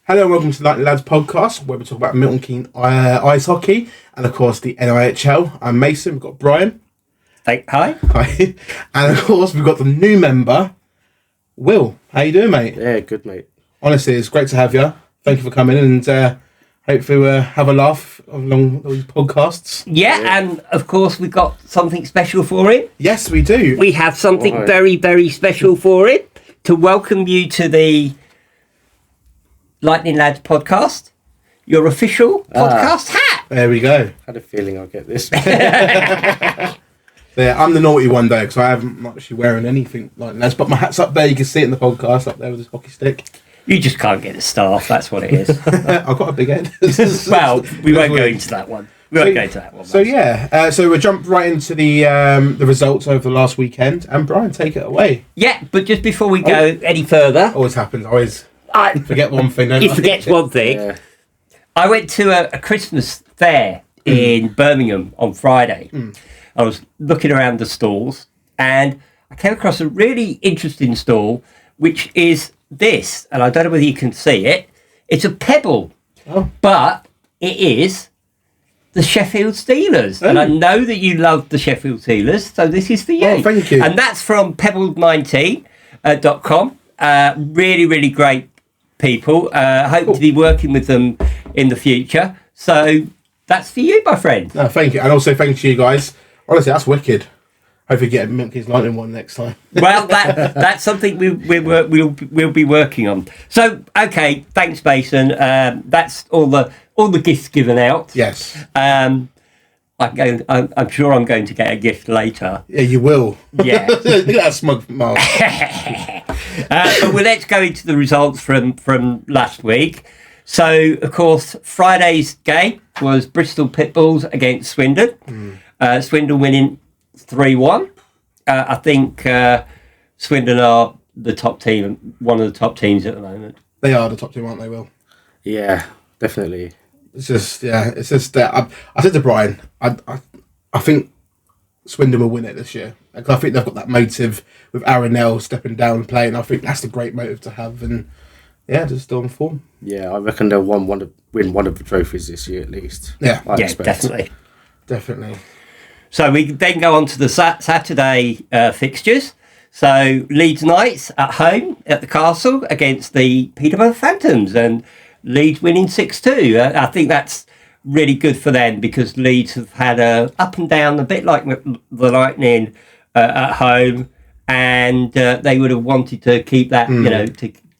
Hello and welcome to the LADZ podcast, where we talk about Milton Keynes ice hockey and, of course, the NIHL. I'm Mason. We've got Brian. Hi. Hi. And, of course, we've got the new member, Will. How you doing, mate? Yeah, good, mate. Honestly, it's great to have you. Thank you for coming in, and hopefully we'll have a laugh along these podcasts. Yeah, and, of course, we've got something special for him. Yes, we do. We have something very, very special for him to welcome you to the Lightning Lads podcast, your official podcast hat. There we go. I had a feeling I'll get this. Yeah, I'm the naughty one though, because I haven't actually wearing anything like Lads, but my hat's up there. You can see it in the podcast up there with this hockey stick. You just can't get the staff, that's what it is. I've got a big head. Well, we won't go into that one. So yeah, so we'll jump right into the results over the last weekend, and Brian, take it away. Yeah, but just before we go any further, Always happens. I forget one thing. he forgets one thing. Yeah. I went to a Christmas fair in Birmingham on Friday. I was looking around the stalls and I came across a really interesting stall, which is this, and I don't know whether you can see it. It's a pebble, but it is the Sheffield Steelers. And I know that you love the Sheffield Steelers, so this is for you. Oh, thank you. And that's from pebbled19.com. Really, really great people. Hope to be working with them in the future. So that's for you, my friend. No, thank you, and also thank you guys. Honestly, that's wicked. Hopefully, get a Milton Keynes Lightning one next time. Well, that's something we'll be working on. So, okay, thanks, Mason. That's all the gifts given out. Yes. I'm sure I'm going to get a gift later. Yeah, you will. Yeah. Look at that smug mouth. But let's go into the results from last week. So, of course, Friday's game was Bristol Pitbulls against Swindon. Swindon winning 3-1. I think Swindon are the top team, one of the top teams at the moment. They are the top team, aren't they, Will? Yeah, definitely. It's just that I said to Brian, I think Swindon will win it this year. Because I think they've got that motive with Aronell stepping down and playing. I think that's a great motive to have, and yeah, just still on form. Yeah, I reckon they'll win one of the trophies this year at least. Yeah, I expect. definitely. So we then go on to the Saturday fixtures. So Leeds Knights at home at the Castle against the Peterborough Phantoms, and Leeds winning 6-2. I think that's really good for them because Leeds have had a up and down, a bit like the Lightning at home, and they would have wanted to keep that,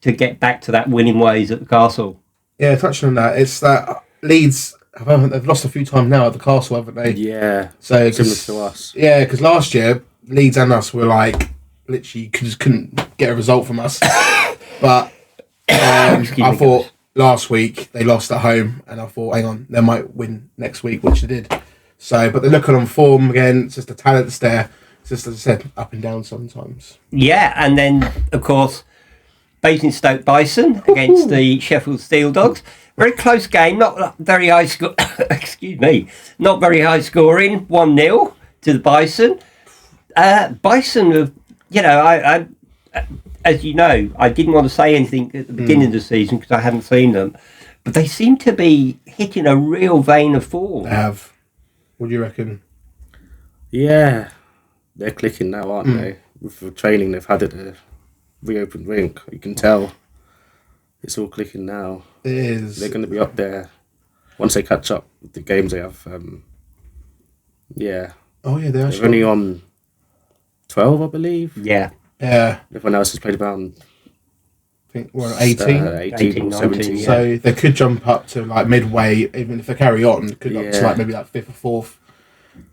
to get back to that winning ways at the Castle. Yeah, touching on that, it's that Leeds. They've lost a few times now at the Castle, haven't they? Yeah, so similar to us. Yeah, because last year Leeds and us were like literally just couldn't get a result from us. But I thought last week they lost at home, and I thought, hang on, they might win next week, which they did. So, but they're looking on form again. It's just the talent's there. It's just, as I said, up and down sometimes. Yeah, and then of course, Basingstoke Bison against the Sheffield Steeldogs. Very close game, not very high score. Excuse me, not very high scoring. 1-0 to the Bison. Bison have, I as you know, I didn't want to say anything at the beginning of the season because I hadn't seen them, but they seem to be hitting a real vein of form. They have. What do you reckon? Yeah, they're clicking now, aren't they? With the training they've had at the reopened rink, you can tell. It's all clicking now. It is. They're going to be up there once they catch up with the games they have. Yeah. Oh, yeah, they are. They're only on 12, I believe. Yeah. Yeah. Everyone else has played about, I think we're 18. 18 or 17. Yeah. So they could jump up to like midway, even if they carry on, could up to like maybe like 5th or 4th.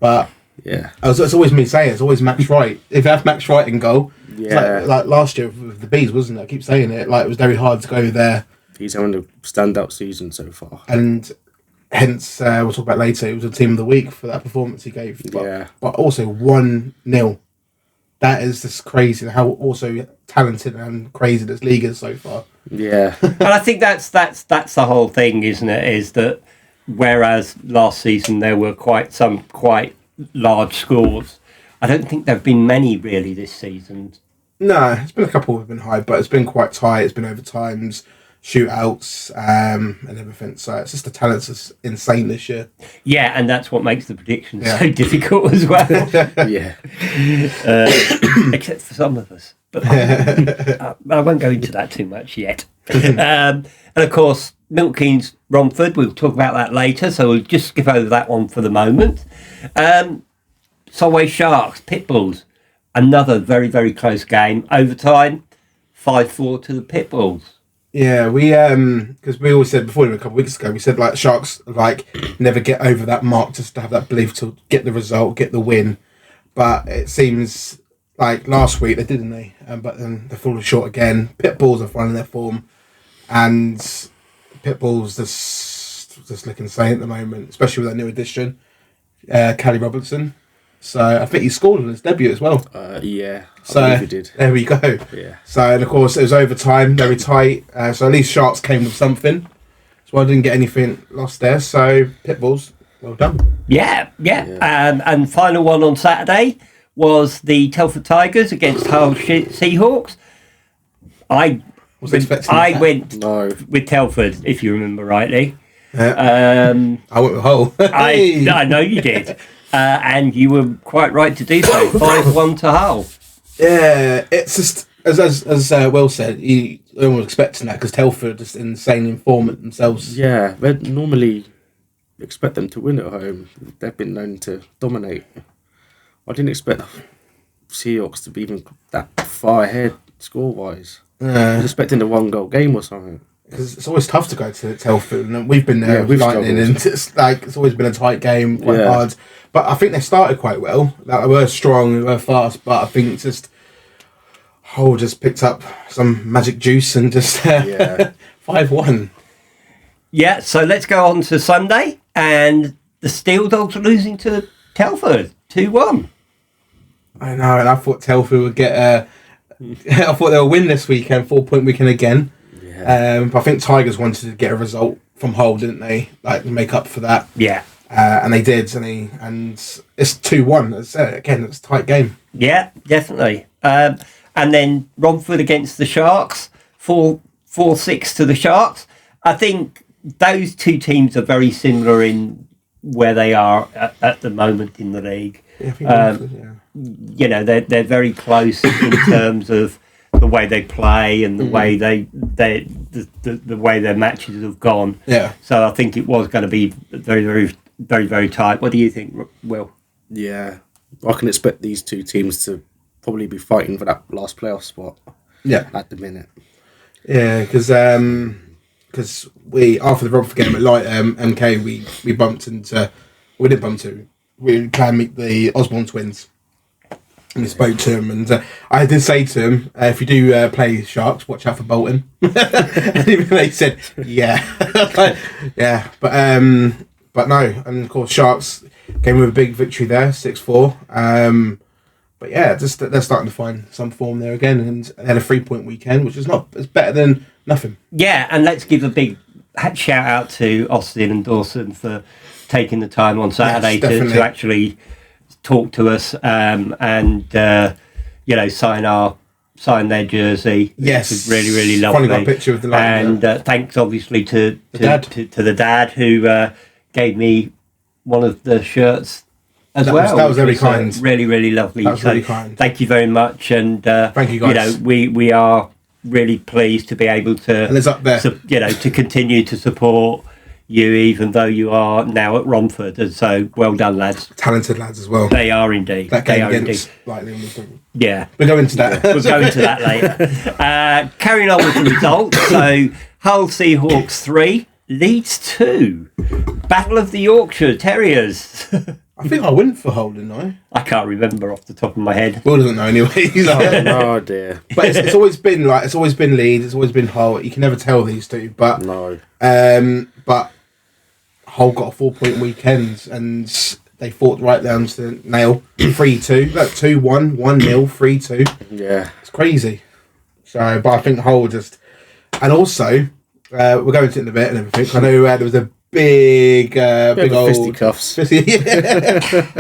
But yeah, it's always me saying, it's always Max Wright. If you have Max Wright in goal, yeah, it's like last year with the Bees, wasn't it? I keep saying it. Like, it was very hard to go there. He's having a standout season so far, and hence we'll talk about later. It was a team of the week for that performance he gave. But also 1-0. That is just crazy. How also talented and crazy this league is so far. Yeah, and I think that's the whole thing, isn't it? Is that whereas last season there were quite large scores, I don't think there have been many really this season. No, it's been a couple have been high, but it's been quite tight. It's been overtimes. shootouts, and everything. So it's just the talent's just insane this year. Yeah, and that's what makes the predictions so difficult as well. Yeah. Except for some of us. But I won't go into that too much yet. And of course, Milton Keynes Romford, we'll talk about that later, so we'll just skip over that one for the moment. Solway Sharks, Pitbulls, another very, very close game. Overtime, 5-4 to the Pitbulls. Yeah, we because we always said before, a couple of weeks ago, we said like Sharks like never get over that mark, just to have that belief to get the result, get the win. But it seems like last week they didn't they? But then they're falling short again. Pitbulls are finding their form, and Pitbulls just look insane at the moment, especially with that new addition, Callie Robertson. So I think he scored on his debut as well. Yeah, so I believe he did. There we go. Yeah. So and of course it was overtime, very tight. So at least Sharks came with something. So I didn't get anything lost there. So Pitbulls, well done. Yeah. And final one on Saturday was the Telford Tigers against Hull Seahawks. I went with Telford, if you remember rightly. Yeah. I went with Hull. I know you did. And you were quite right to do so. 5-1 to Hull. Yeah, it's just as Will said, you don't expecting that because Telford are just insane in form themselves. Yeah, they normally expect them to win at home. They've been known to dominate. I didn't expect Seahawks to be even that far ahead score-wise. I was expecting a 1-goal game or something. Because it's always tough to go to Telford, and we've been there with Lightning, and it's always been a tight game, quite hard. But I think they started quite well. Like, they were strong, they were fast, but I think just Hull just picked up some magic juice and just 5-1. Yeah, so let's go on to Sunday, and the Steeldogs are losing to Telford 2-1. I know, and I thought Telford would get I thought they'll win this weekend, 4-point weekend again. But I think Tigers wanted to get a result from Hull, didn't they? Like to make up for that. Yeah. And they did, and it's 2-1. As I said, again, it's a tight game. Yeah, definitely. And then Romford against the Sharks, 4-6 to the Sharks. I think those two teams are very similar in where they are at the moment in the league. Yeah, I think Romford, you know, they're very close in terms of the way they play and the way the way their matches have gone. Yeah. So I think it was going to be very, very, very, very tight. What do you think, Will? Yeah, I can expect these two teams to probably be fighting for that last playoff spot. Yeah. At the minute. Yeah, because we after the Romford game at Light MK we bumped into we planned meet the Osborne twins. And we spoke to him, and I did say to him, if you do play Sharks, watch out for Bolton. And even they said, yeah. Yeah, but no. And of course, Sharks came with a big victory there, 6-4. But yeah, just they're starting to find some form there again, and they had a 3-point weekend, which is it's better than nothing. Yeah, and let's give a big shout out to Austin and Dawson for taking the time on Saturday to actually talk to us and you know sign their jersey. Yes, it's really, really lovely. Funny got a picture of the line, and thanks obviously to the dad who gave me one of the shirts as well. That was very kind. Really, really lovely. That was really kind. Thank you very much, and thank you guys. You know, we are really pleased to be able to and it's up there. You know, to continue to support you, even though you are now at Romford, and so well done, lads. Talented lads as well. They are indeed. That game they are against indeed. Lightning. Yeah, we'll go into that. We'll go into that later. Carrying on with the results. So Hull Seahawks 3, Leeds 2. Battle of the Yorkshire Terriers. I think I went for Hull, didn't I? I can't remember off the top of my head. Will doesn't know anyway. He's like, no idea. But it's always been Leeds. It's always been Hull. You can never tell these two. But no. But Hull got a 4-point weekend, and they fought right down to the nail. 3-2, like 2-1, 1-0, 3-2. Yeah, it's crazy. So, but I think Hull just, and also we're going to it in a bit and everything. I know there was a big old fisticuffs.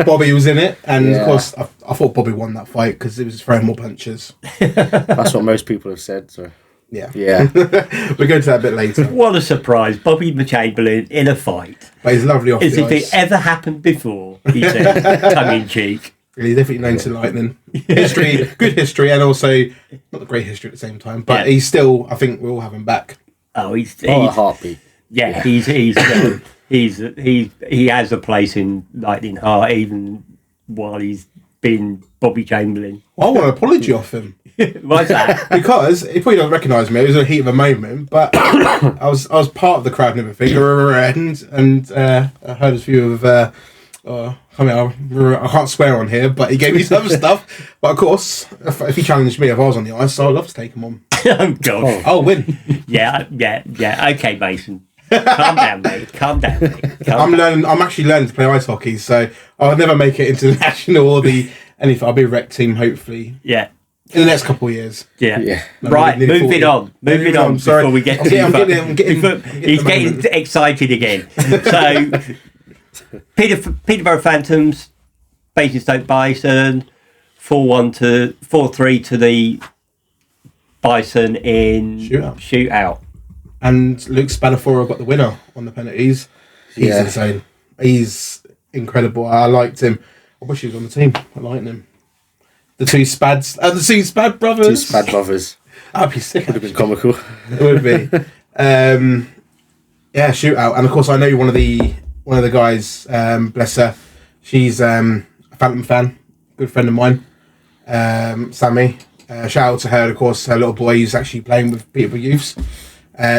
Bobby was in it, and of course I thought Bobby won that fight because he was throwing more punches. That's what most people have said. So Yeah. Yeah. We'll go to that a bit later. What a surprise. Bobby Chamberlain in a fight. But he's lovely off As the if ice. it ever happened before, he said, tongue-in-cheek. He's definitely known to lightning. History, good history, and also not a great history at the same time. But he's still, I think we'll have him back. Oh, he's a heartbeat. Yeah, he has a place in Lightning Heart even while he's been Bobby Chamberlain. I want an apology off him. Why's that? Because he probably doesn't recognise me. It was a heat of a moment, but I was part of the crowd and everything, and I heard a few of. I can't swear on here, but he gave me some stuff. But of course, if he challenged me, if I was on the ice, I'd love to take him on. Oh God! I'll win. Yeah. Okay, Mason. Calm down, mate. Calm down, mate. I'm actually learning to play ice hockey, so I'll never make it into the national or the anything. I'll be a rec team, hopefully. Yeah. In the next couple of years. Yeah. Right, moving on. Moving on before we get to... I'm getting excited again. So, Peterborough Phantoms, Basingstoke Bison, 4-3 to the Bison in shootout. And Luke Spadafor got the winner on the penalties. He's insane. He's incredible. I liked him. I wish he was on the team. I liked him. The two Spad brothers. Two Spad brothers. That'd be sick. Would have been comical. It would be. Shootout. And of course, I know one of the guys. Bless her. She's a Phantom fan. Good friend of mine. Sammy. Shout out to her. Of course, her little boy who's actually playing with Peterborough Youths.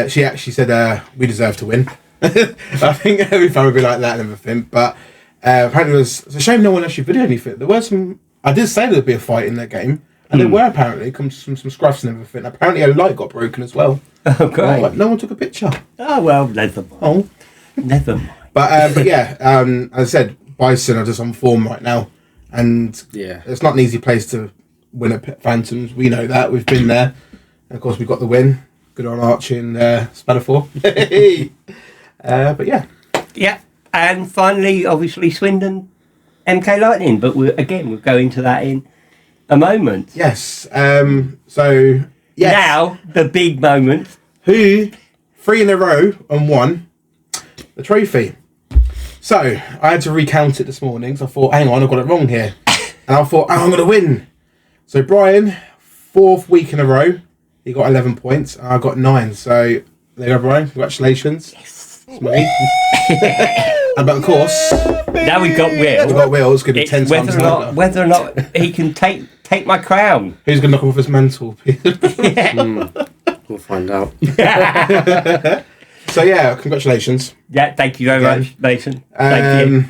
She actually said we deserve to win. I think every fan would be like that and everything. But apparently, it's a shame no one actually videoed anything. There were some. I did say there'd be a fight in that game, and there were apparently some scruffs and everything. Apparently, a light got broken as well. Oh, great! Like, no one took a picture. Oh well, never mind. Oh, never mind. But yeah, as I said, Bison are just on form right now, and it's not an easy place to win at Phantoms. We know that. We've been there, and of course, we got the win. Good on Archie and Spadafor. But yeah. Yeah, and finally, obviously, Swindon, MK Lightning. But we'll go into that in a moment. Yes. So, yes. Now, the big moment. Who 3 in a row and won the trophy. So, I had to recount it this morning. So I thought, hang on, I've got it wrong here. And I thought, I'm going to win. So, Brian, 4th week in a row. He got 11 points, and I got 9. So, there you go, Brian. Congratulations. Yes. It's me. And, but of course... Now we've got Will. We've got Will. It's going to be 10 times harder. Whether or not he can take my crown. Who's going to knock him off his mantle? We'll find out. So, yeah, congratulations. Yeah, thank you very much, Mason. Thank you.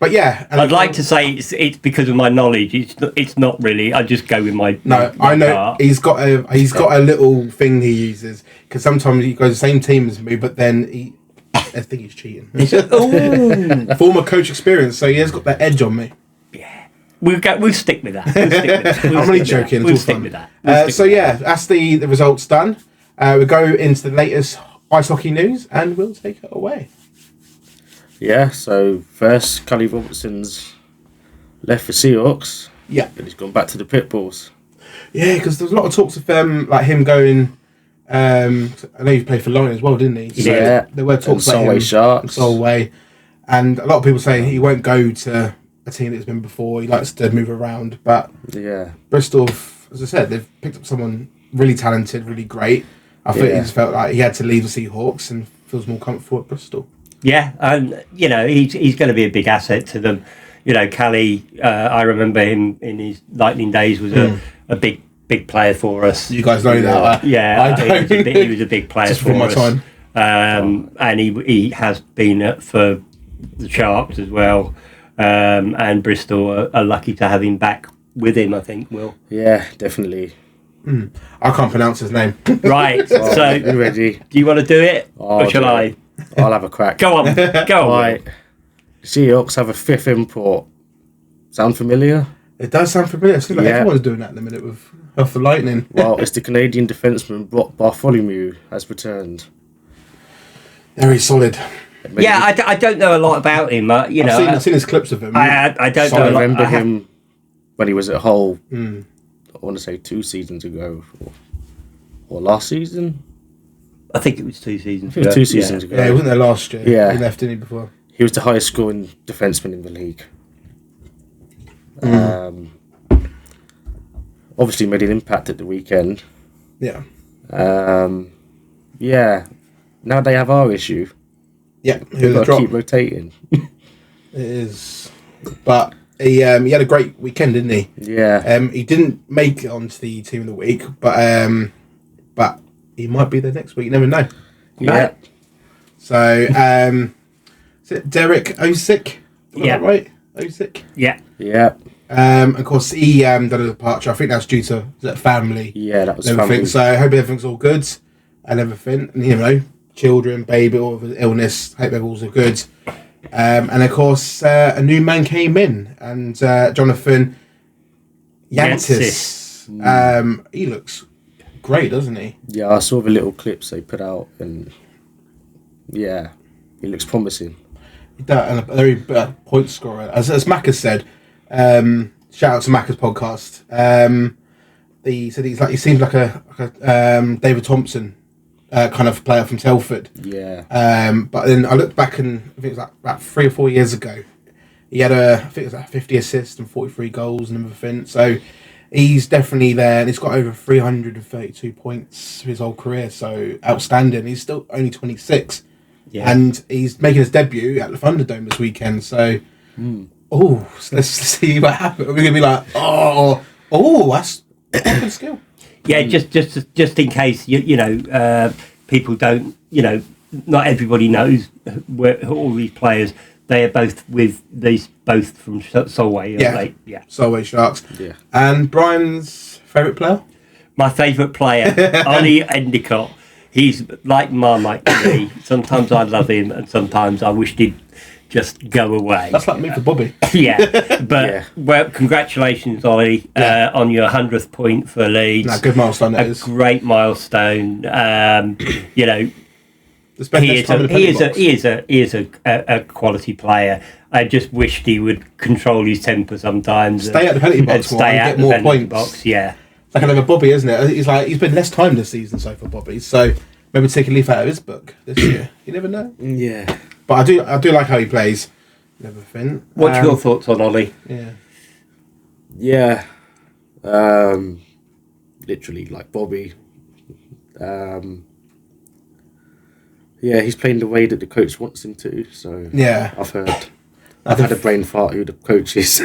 But yeah, I'd like to say it's because of my knowledge. It's not really. I just go with my. No, my I know heart. he's got a little thing he uses because sometimes he goes the same team as me, but then I think he's cheating. Former coach experience, so he has got that edge on me. Yeah, we'll stick with that. I'm only joking. We'll stick with that. That's the results done. We'll go into the latest ice hockey news, and we'll take it away. Yeah, so first, Cully Robertson's left for Seahawks. Yeah. And he's gone back to the Pitbulls. Yeah, because there's a lot of talks of like him going. I know he played for Lyon as well, didn't he? So yeah. There were talks about Solway him. Sharks. Solway. And a lot of people say he won't go to a team that's been before. He likes to move around. But yeah, Bristol, as I said, they've picked up someone really talented, really great. I think he just felt like he had to leave the Seahawks and feels more comfortable at Bristol. Yeah, and he's going to be a big asset to them. Callie, I remember him in his Lightning days was a big player for us. You guys know that? Yeah, he was a big player just for my us. Time. And he has been for the Sharks as well. And Bristol are lucky to have him back with him, I think, Will. Yeah, definitely. I can't pronounce his name. Right, so you ready? Do you want to do it? Or shall I? I'll have a crack. Go on. Right. Seahawks have a 5th import. Sound familiar? It does sound familiar. It seems like everyone's doing that in a minute with the Lightning. Well, it's the Canadian defenseman Brock Bartholomew has returned. Very solid. Yeah, I don't know a lot about him. I've seen his clips of him. I don't know. I remember him when he was at Hull. I want to say 2 seasons ago. last season? I think it was 2 seasons I think it was ago. 2 seasons ago. Yeah, he wasn't there last year. Yeah. He left, didn't he, before? He was the highest scoring defenseman in the league. Obviously made an impact at the weekend. Yeah. Yeah. Now they have our issue. Yeah, We've got to keep rotating. It is. But he had a great weekend, didn't he? Yeah. He didn't make it onto the team of the week, but he might be there next week. You never know. Yeah. So, is it Derek Osick? Yeah. Right? Osick? Yeah. Yeah. Of course, he done a departure. I think that's due to family. Yeah, that was and everything. family. So I hope everything's all good and everything. And, you know, children, baby, all of his illness. Hope everything's all good. And of course, a new man came in, and Jonathan Yantis. He looks great, doesn't he? Yeah, I saw the little clips they put out, and yeah, he looks promising. And a very point scorer, as Mac has said. Shout out to Macca's podcast. He said he seems like a David Thompson kind of player from Telford. Yeah. But then I looked back, and I think it was like about 3 or 4 years ago. He had I think it was like 50 assists and 43 goals and everything. So he's definitely there, and he's got over 332 points for his whole career. So outstanding. He's still only 26, and he's making his debut at the Thunderdome this weekend. So. Let's see what happens. We're gonna be like, that's a good skill. Yeah, just in case you know people don't, you know, not everybody knows where all these players. They are both from Solway, aren't they? Yeah, Solway Sharks. Yeah. And Brian's favourite player? My favourite player, Ollie Endicott. He's like Marmite to me. Sometimes I love him, and sometimes I wish he'd just go away. That's like me for Bobby. Yeah, but well, congratulations, Ollie, on your 100th point for Leeds. No, good milestone. That is a great milestone. You know, he is a quality player. I just wished he would control his temper sometimes. Stay at the penalty box more and get more points. Box, yeah. It's like another Bobby, isn't it? He's been less time this season so far, Bobby. So maybe take a leaf out of his book this year. You never know. Yeah. But I do like how he plays and everything. What's your thoughts on Ollie? Yeah. Literally like Bobby. Yeah, he's playing the way that the coach wants him to. So yeah, I've heard. I've had a brain fart who the coach is.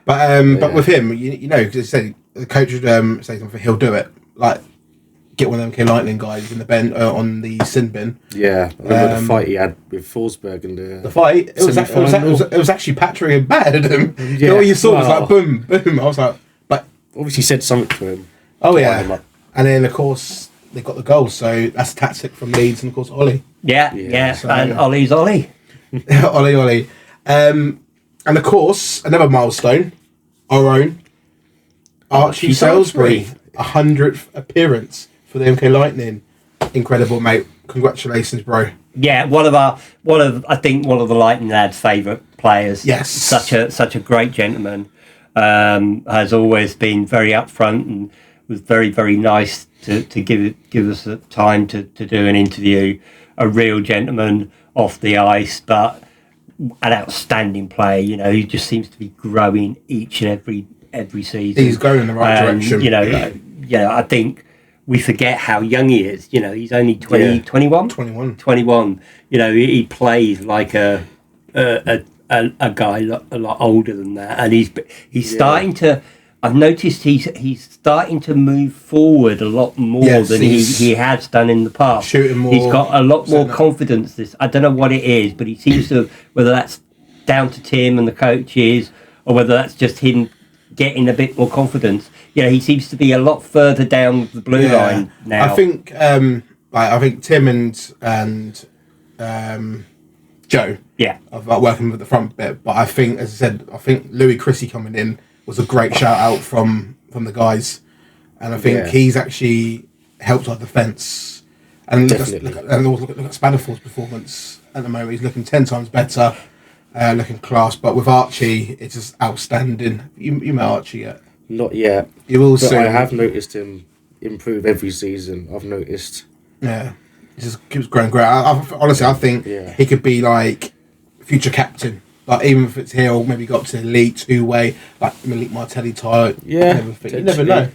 But with him, you know, because say the coach would say something, he'll do it. Like get one of them MK Lightning guys in the bin on the sin bin. Yeah, I remember the fight he had with Forsberg and the fight. It was actually Patrick bad at him. Yeah, all you saw was like boom, boom. I was like, but obviously said something to him. Oh yeah, and then of course they got the goal. So that's a tactic from Leeds, and of course Ollie. Yeah. So, and Ollie's Ollie. Ollie. And of course another milestone, our own Archie Salisbury, 100th appearance for the MK Lightning. Incredible, mate. Congratulations, bro. Yeah, one of the Lightning lads' favourite players. Yes. Such a great gentleman. Has always been very upfront and was very, very nice to give us the time to do an interview. A real gentleman off the ice, but an outstanding player. You know, he just seems to be growing each and every season. He's going in the right direction. You know, I think we forget how young he is. You know, he's only 21. 21. You know, he plays like a guy a lot older than that, and he's starting to. I've noticed he's starting to move forward a lot more than he has done in the past. Shooting more. He's got a lot more confidence. I don't know what it is, but he seems to, whether that's down to Tim and the coaches, or whether that's just him getting a bit more confidence. You know, he seems to be a lot further down the blue line now. I think Tim and Joe. Yeah. I've working with the front bit, but I think, as I said, Louis Chrissy coming in was a great shout out from the guys, and I think he's actually helped our defence. And look at Spanifor's performance at the moment. He's looking 10 times better, looking class. But with Archie, it's just outstanding. You met Archie yet? Not yet. You will but soon. I have noticed him improve every season. I've noticed. Yeah, he just keeps growing. Honestly, I think he could be like future captain. Like even if it's here, or maybe got to elite two-way, like Elite Martelli type. Yeah, you never know.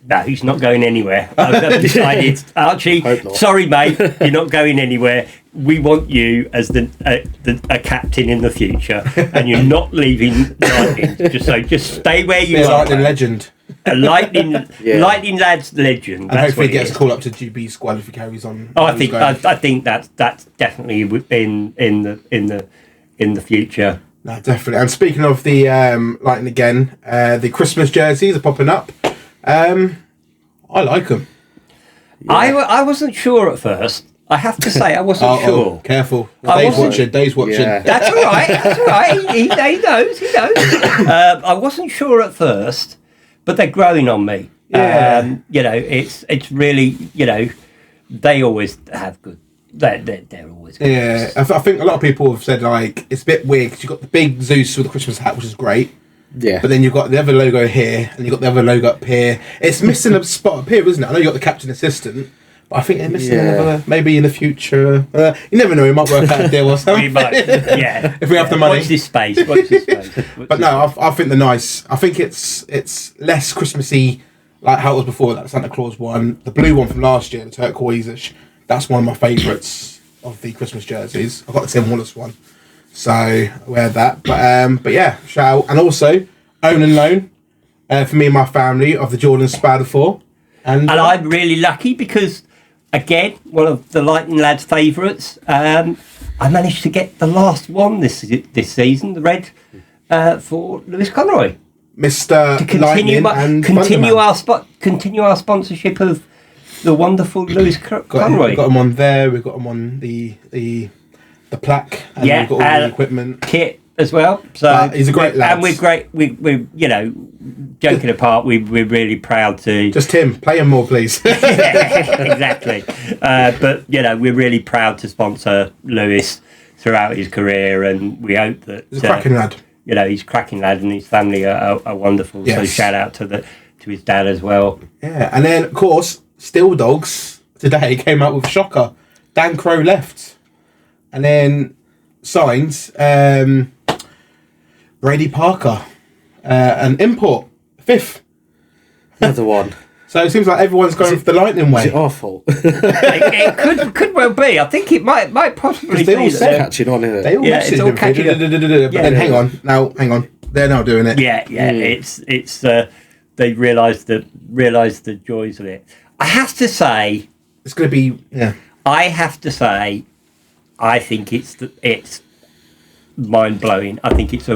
No, he's not going anywhere. I've decided, Archie. Sorry, mate, you're not going anywhere. We want you as a captain in the future, and you're not leaving Lightning. Just stay where you are. Lightning legend. A Lightning Lads legend. And hopefully he gets a call up to GB squad if he carries on. Oh, I think that's definitely in the future. No, definitely. And speaking of the Lightning again, the Christmas jerseys are popping up. I like them. Yeah. I wasn't sure at first. I have to say, I wasn't sure. Careful. Dave's watching. Yeah. That's all right. He knows. I wasn't sure at first, but they're growing on me. Yeah. It's really, they always have good. They're always good. Yeah. I think a lot of people have said, like, it's a bit weird because you've got the big Zeus with the Christmas hat, which is great. Yeah. But then you've got the other logo here, and you've got the other logo up here. It's missing a spot up here, isn't it? I know you've got the captain assistant, but I think they're missing another, maybe in the future. You never know, we might work out a deal or something. We might, if we have the money. Watch this space. But no, I think they're nice. I think it's less Christmassy, like how it was before, that Santa Claus one. The blue one from last year, the turquoise-ish, that's one of my favourites of the Christmas jerseys. I've got the Tim Wallace one. So I wear that, but yeah, shout out. And also own and loan for me and my family of the Jordan Spada 4, and I'm really lucky because again, one of the Lightning Lads' favourites. I managed to get the last one this season, the red for Lewis Conroy, Mr. to continue our sponsorship of the wonderful Lewis Conroy. We've got him on there. We've got him on the plaque, and we've got all the equipment, kit as well. So he's a great lad, and we're great. We're joking apart, we're really proud to just him. Play him more, please. Exactly. But we're really proud to sponsor Lewis throughout his career, and we hope that he's a cracking lad. He's a cracking lad, and his family are wonderful. Yes. So shout out to his dad as well. Yeah, and then of course Steeldogs today came out with a shocker. Dan Crow left. And then signs Brady Parker, an import, 5th. Another one. So it seems like everyone's going for the Lightning way. Is it our fault? it could well be. I think it might possibly they be. All said, catching on, isn't it? They all it's all catching on. But then hang on. They're now doing it. Yeah. It's they realised the joys of it. I have to say, it's going to be I think it's mind blowing. I think it's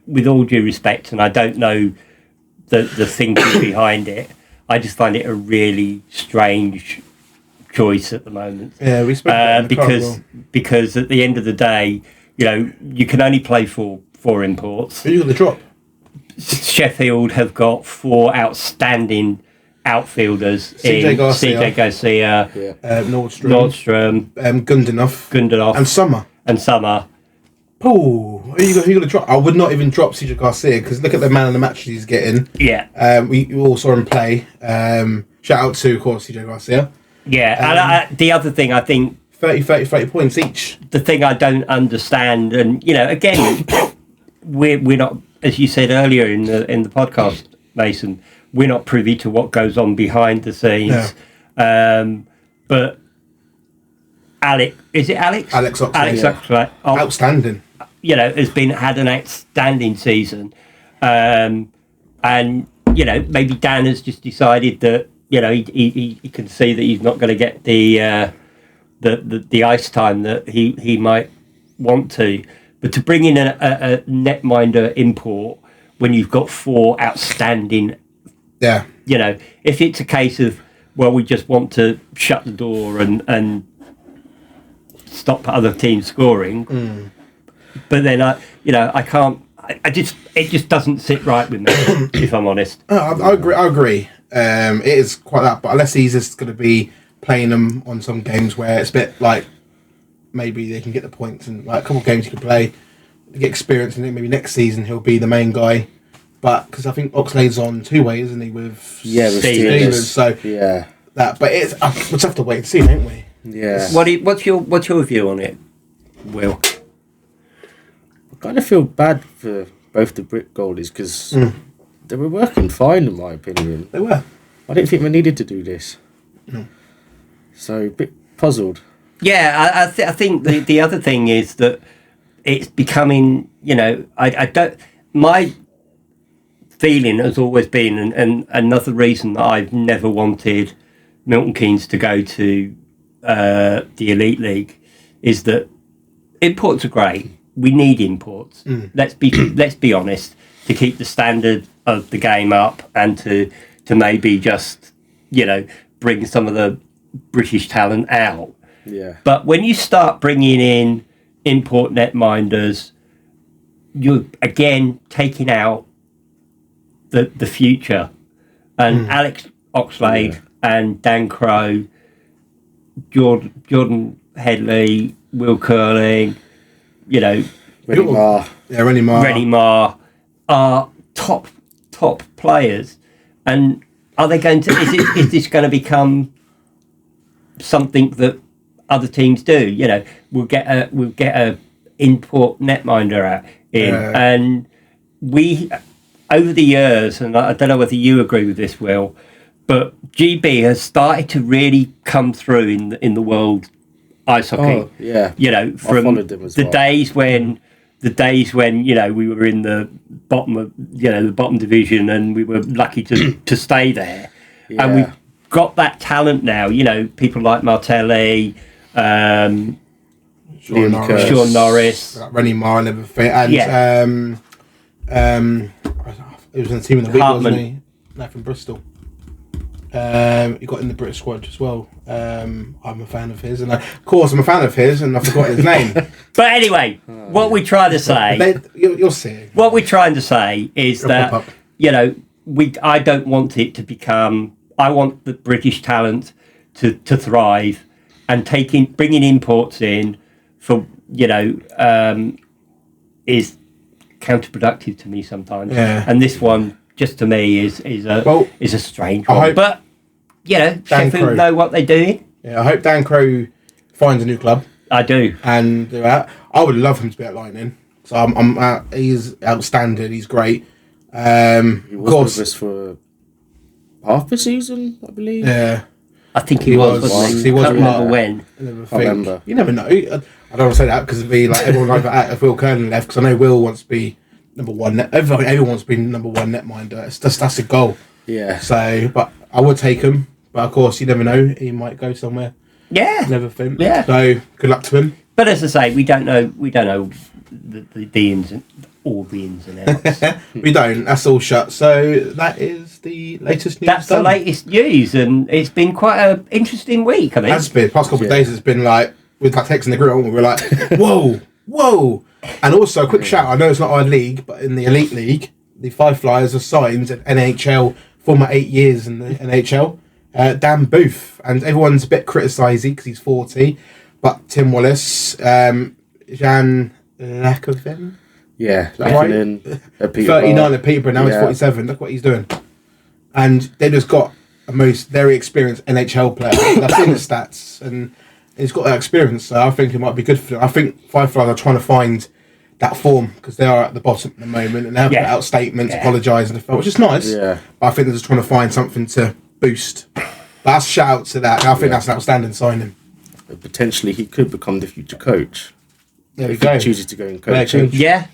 with all due respect, and I don't know the thinking behind it. I just find it a really strange choice at the moment. Yeah, we spoke because at the end of the day, you can only play four imports. Who got the drop? Sheffield have got 4 outstanding outfielders CJ in Garcia. CJ Garcia, Nordstrom, Gundonoff, and Summer. Oh, who you got to drop? I would not even drop CJ Garcia because look at the man of the matches he's getting. Yeah. We all saw him play. Shout out to, of course, CJ Garcia. Yeah, and the other thing I think 30 points each. The thing I don't understand, and again, we're not, as you said earlier in the podcast, Mason, we're not privy to what goes on behind the scenes. No. But Alex Oxlade? Alex Oxlade. Outstanding. Has had an outstanding season. And maybe Dan has just decided that, he can see that he's not going to get the ice time that he might want to. But to bring in a netminder import when you've got 4 outstanding, if it's a case of, well, we just want to shut the door and stop other teams scoring, but then I can't. It just doesn't sit right with me, if I'm honest. I agree. It is quite that, but unless he's just going to be playing them on some games where it's a bit like maybe they can get the points and like a couple of games he can play, get experience, and then maybe next season he'll be the main guy. but because I think Oxlade's on 2-way, isn't he? With with Steelers. So yeah, but it's we'll have to wait and see, don't we? yeah. What's your view on it, Will? I kind of feel bad for both the Brit goalies because they were working fine, in my opinion. They were. I didn't think they needed to do this. No. So a bit puzzled. Yeah, I think the other thing is that it's becoming, I don't. My feeling has always been, and another reason that I've never wanted Milton Keynes to go to the Elite League is that imports are great. We need imports. Let's be honest, to keep the standard of the game up and to maybe just bring some of the British talent out. Yeah. But when you start bringing in import netminders, you're again taking out the future. And Alex Oxlade and Dan Crowe, Jordan Headley, Will Curling, Rennie Marr. Yeah, Rennie Marr are top players. And are they going to? Is this going to become something that other teams do? We'll get a import netminder in, and we over the years, and I don't know whether you agree with this, Will, but GB has started to really come through in the world ice hockey. Oh, yeah. From the days when we were in the bottom of the bottom division and we were lucky to stay there, and we've got that talent now. People like Martelli, Sean Norris, Rennie Marr and everything, and he was in the team in the week, wasn't he? No, from Bristol. He got in the British squad as well. I'm a fan of his, and of course I'm a fan of his, and I forgot his name. But anyway, what we're trying to say, you'll see. What we're trying to say is that I don't want it to become. I want the British talent to thrive, and bringing imports in for is counterproductive to me sometimes. Yeah. And this one, just to me, is a strange one. But Sheffield know what they're doing. Yeah, I hope Dan Crowe finds a new club. I do, and do that. I would love him to be at Lightning. So he's outstanding. He's great. He was with us for half the season, I believe. Yeah, I think he was. Wasn't he? He was. Can't remember when. I remember. You never know. I don't want to say that because it'd be like everyone like that if Will Kernan left, because I know Will wants to be number one. Everyone wants to be number one netminder. That's a goal. Yeah. So, but I would take him. But of course, you never know. He might go somewhere. Yeah. Never think. Yeah. So good luck to him. But as I say, we don't know the ins and all the ins and outs. We don't. That's all shut. So that is the latest news. That's the latest news, and it's been quite an interesting week. I think that's been past couple of days. It's been like with like texting the group, we're like, whoa. And also a quick shout. I know it's not our league, but in the Elite League, the Five Flyers are signed an NHL former 8 years in the NHL. Dan Booth, and everyone's a bit criticising because he's 40, but Tim Wallace, Jan Lakovin, Lakovin, 39 at Peterborough, now he's 47. Look what he's doing, and they just got a most very experienced NHL player. I've seen the stats, and he's got that experience, so I think it might be good for them. I think Five Flyers are trying to find that form because they are at the bottom at the moment, and they have put out statements apologising, which is nice. Yeah, but I think they're just trying to find something to boost. That's shout out to that. I think that's an outstanding signing. Potentially, he could become the future coach. There we if go. He chooses to go in coaching. Yeah.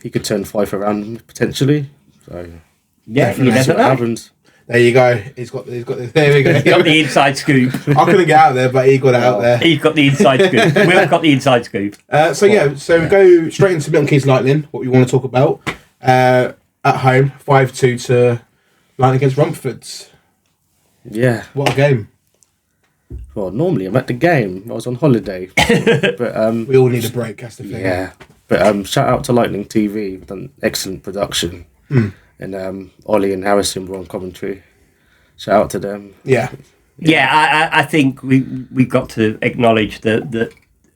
He could turn Fife around potentially. So you never know. Happens. There you go. He's got. There we go. He's got the inside scoop. I couldn't get out there, but he got out there. He's got the inside scoop. We've got the inside scoop. So we go straight into Milton Keynes Lightning. What we want to talk about at home, 5-2 to Lightning against Romford. Yeah. What a game. Well, normally I'm at the game. I was on holiday. But we all need a break, that's the thing. Yeah. But shout out to Lightning TV. We've done excellent production. And Ollie and Harrison were on commentary. Shout out to them. Yeah. I think we've got to acknowledge that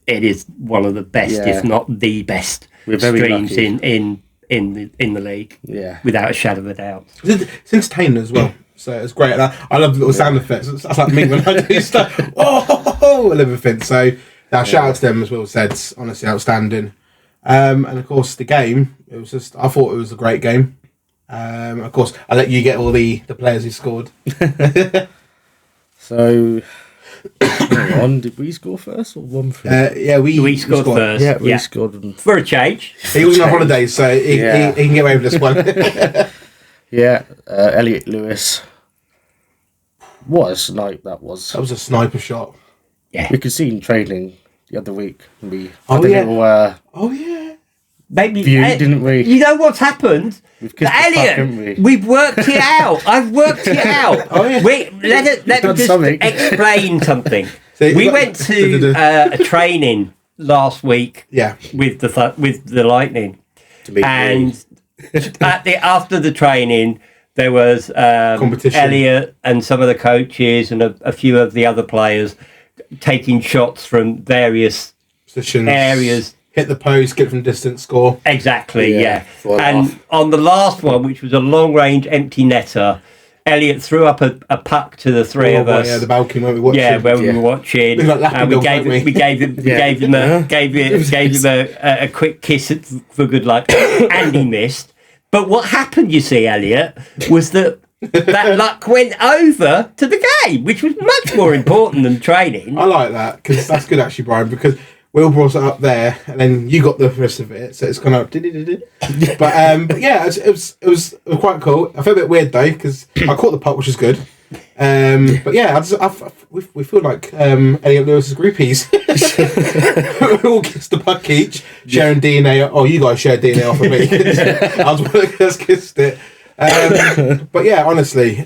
it is one of the best, if not the best, streams in in the league. Yeah. Without a shadow of a doubt. It's entertaining as well. So it's great. And I love the little sound effects. That's like me when I do stuff. Oh, and everything. So shout out to them, as Will said. Honestly, outstanding. And of course, the game. It was just. I thought it was a great game. Of course, I'll let you get all the players who scored. So, hang on, did we score first or Romford? Yeah, we scored first. Yeah, we scored. For a change. He was on holidays, so he can get away with this one. Yeah, Elliot Lewis. What a snipe that was. That was a sniper shot. Yeah. We could see him training the other week. We Oh, had a yeah. little Oh yeah. Maybe view, didn't we? You know what's happened? We've kissed the fuck, haven't Elliot, we? we've worked it out. I've worked it out. Oh, yeah. Let me done just something. explain something. So We went to a training last week Yeah. with the Lightning, To meet and after the training there was Competition. Elliot and some of the coaches and a few of the other players taking shots from various Positions. areas. Hit the post, get from distance, score. Exactly, Yeah, yeah. fall And off. on the last one, which was a long-range empty netter, Elliot threw up a puck to the three of us. Yeah, the balcony where we watched. Yeah, where we were watching, Look like lapping and we dogs, gave don't we? we gave him a quick kiss for good luck, and he missed. But what happened, you see, Elliot, was that luck went over to the game, which was much more important than training. I like that because that's good actually, Brian. Because Will brought it up there, and then you got the rest of it, so it's kind of. But yeah, it was quite cool. I feel a bit weird though because I caught the puck, which is good. But yeah, we feel like Elliot Lewis's groupies. We all kissed the puck each, sharing DNA. Oh, you guys shared DNA off of me. I was one of us kissed it. But yeah, honestly,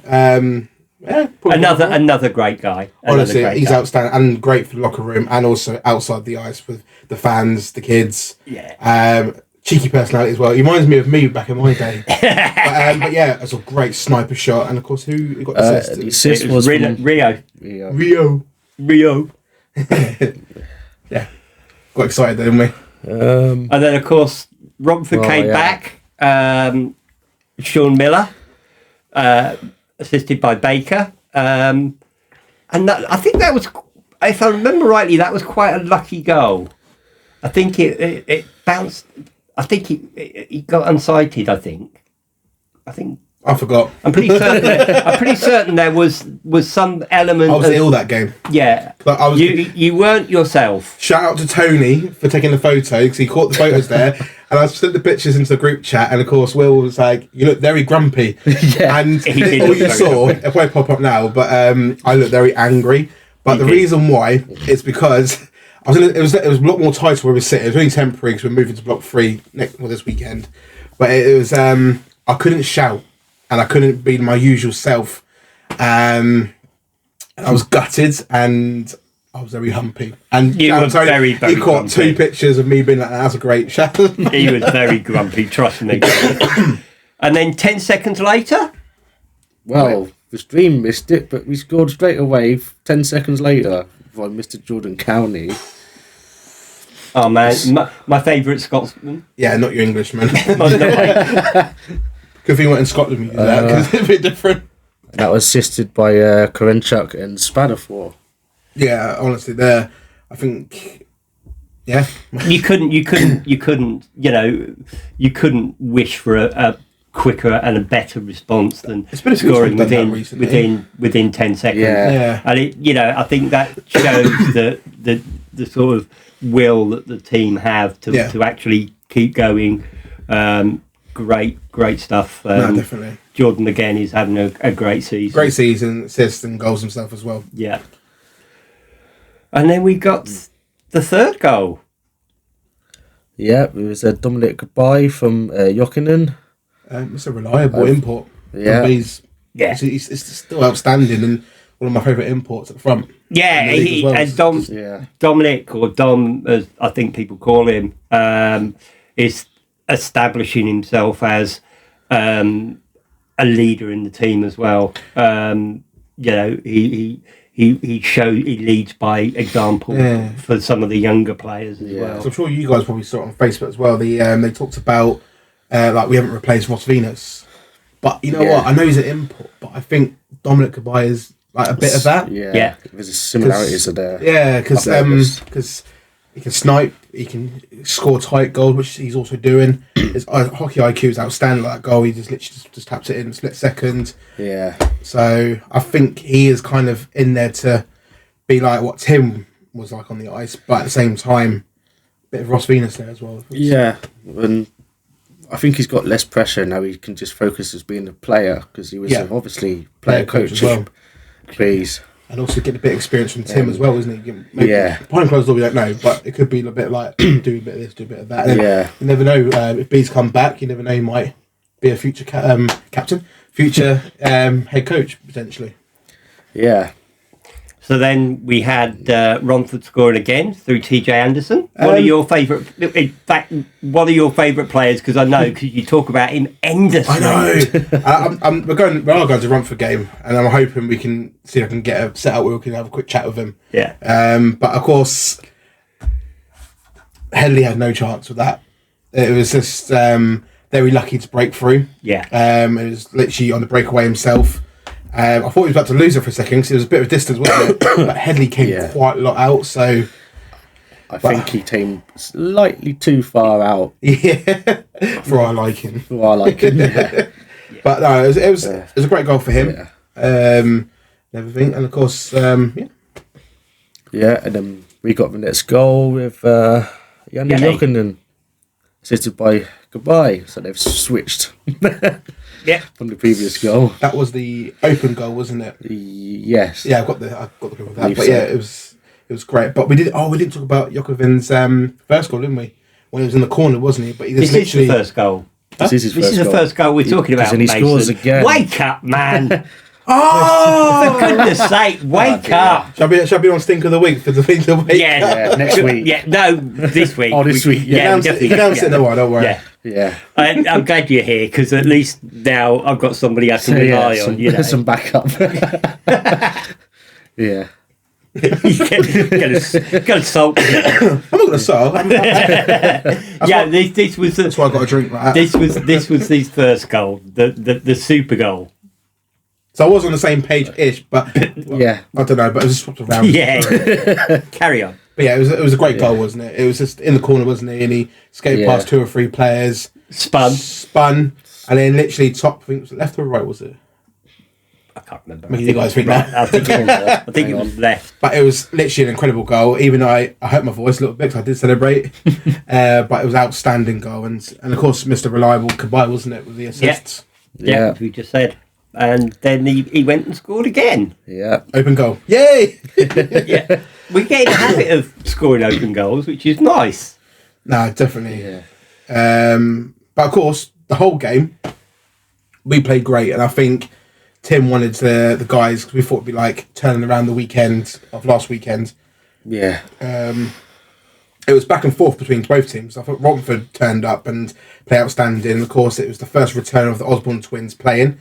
yeah, Another great guy. honestly, Another great he's guy. outstanding and great for the locker room and also outside the ice with the fans, the kids. Yeah. Cheeky personality as well. He reminds me of me back in my day. But yeah, it's a great sniper shot. And of course, who got the assist? The assist It was was from Rio. Rio. Yeah. Got excited, didn't we? And then, of course, Romford came back. Sean Miller, assisted by Baker. And I think that was, if I remember rightly, that was quite a lucky goal. I think it bounced. I think he got unsighted. I think. I forgot. I'm pretty certain there was some element. I was ill that game. Yeah. But I was. You weren't yourself. Shout out to Tony for taking the photo because he caught the photos there, and I sent the pictures into the group chat. And of course, Will was like, "You look very grumpy," and He did all look you very saw grumpy. it won't pop up now, but I look very angry. But the did. reason why is because it was a lot more tighter where we were sitting. It was only temporary because we're moving to block 3 this weekend. But it was I couldn't shout and I couldn't be my usual self. I was gutted and I was very humpy. And You were very, very he caught grumpy. 2 pictures of me being like, "That's a great shout." He was very grumpy, trust me. And then 10 seconds later, Well, the stream missed it, but we scored straight away 10 seconds later by Mr. Jordan Cowney. oh man, my favourite Scotsman. Yeah, not your Englishman. Oh, no, wait. Good thing we went in Scotland we did that because it's a bit different. That was assisted by Korenchuk and Spadafor. Yeah, honestly, there, I think, yeah. You couldn't, you couldn't wish for a quicker and a better response than It's been a few scoring times we've done that recently. within 10 seconds. Yeah. And I think that shows the sort of will that the team have to actually keep going. Great stuff. No, definitely. Jordan again is having a great season. Great season, assists and goals himself as well. Yeah. And then we got the third goal. Yeah, it was a Dominic Goodbye from Jokinen. It's a reliable import. Yeah. He's still outstanding and one of my favourite imports at the front. Yeah, in the league as well. and Dominic, or Dom, as I think people call him, is establishing himself as a leader in the team as well. He leads by example for some of the younger players as well. So I'm sure you guys probably saw it on Facebook as well. They talked about like we haven't replaced Ross Venus. But you know what? I know he's an import, but I think Dominic Cabaye is like a bit of that. Yeah. There's similarities are there. Yeah, because he can snipe, he can score tight goals, which he's also doing. His hockey IQ is outstanding. Like that goal, he just literally just taps it in a split second. Yeah. So I think he is kind of in there to be like what Tim was like on the ice, but at the same time, a bit of Ross Venus there as well. Yeah, and I think he's got less pressure now. He can just focus as being a player because he was obviously player coach as well. Please. And also get a bit of experience from Tim as well, isn't he? Maybe, behind closed door we don't know, but it could be a bit like do a bit of this, do a bit of that. And you never know if B's come back. You never know, he might be a future captain, future head coach potentially. Yeah. So then we had Romford scoring again through TJ Anderson. One of your favourite, in fact, one of your favourite players, because I know because you talk about him endlessly. I know. We are going to Romford game, and I'm hoping we can see if I can get a set up where we can have a quick chat with him. Yeah. But of course, Headley had no chance with that. It was just very lucky to break through. Yeah. It was literally on the breakaway himself. I thought he was about to lose it for a second because there was a bit of distance, wasn't it? But Headley came quite a lot out, so I think he came slightly too far out. Yeah, for our liking. For our liking, yeah. But no, it was a great goal for him. And everything, and of course, yeah, and then we got the next goal with Yanni Jokinen, assisted by Cabaye, so they've switched. From the previous goal. That was the open goal, wasn't it? Yes. Yeah, I've got the goal with that. But yeah, it was great. But we didn't talk about Jokovin's first goal, didn't we? When he was in the corner, wasn't he? But he just This is the first goal. This is his first goal. The first goal we're talking about. And he scores again. Wake up, man! Oh, for goodness sake, wake up! Shall I be on Stink of the Week for the thing to wake up? Yeah, next week. Yeah, no, this week. This week. Yeah, you can announce it in a while, don't worry. Yeah. I'm glad you're here because at least now I've got somebody I can rely on. You know, some backup. Yeah. Gonna sulk. I'm not gonna sulk. This was. That's why I got a drink like that. This was his first goal, the super goal. So I was on the same page-ish, but I don't know. But it was just swapped around. Yeah. Carry on. But yeah, it was a great goal, wasn't it? It was just in the corner, wasn't it? And he skated past 2 or 3 players, spun, and then literally top. I think it was left or right, was it? I can't remember. I think it was left. But it was literally an incredible goal. Even I hurt my voice a little bit because I did celebrate. But it was an outstanding goal, and of course, Mr. Reliable Cabaye, wasn't it, with the assists? Yeah, we just said. And then he went and scored again. Yeah. Open goal. Yay! Yeah. We get in the habit of scoring open goals, which is nice. No, definitely. Yeah. But of course, the whole game, we played great. And I think Tim wanted the guys, because we thought it'd be like turning around the weekend of last weekend. Yeah. It was back and forth between both teams. I thought Romford turned up and played outstanding. Of course, it was the first return of the Osborne twins playing.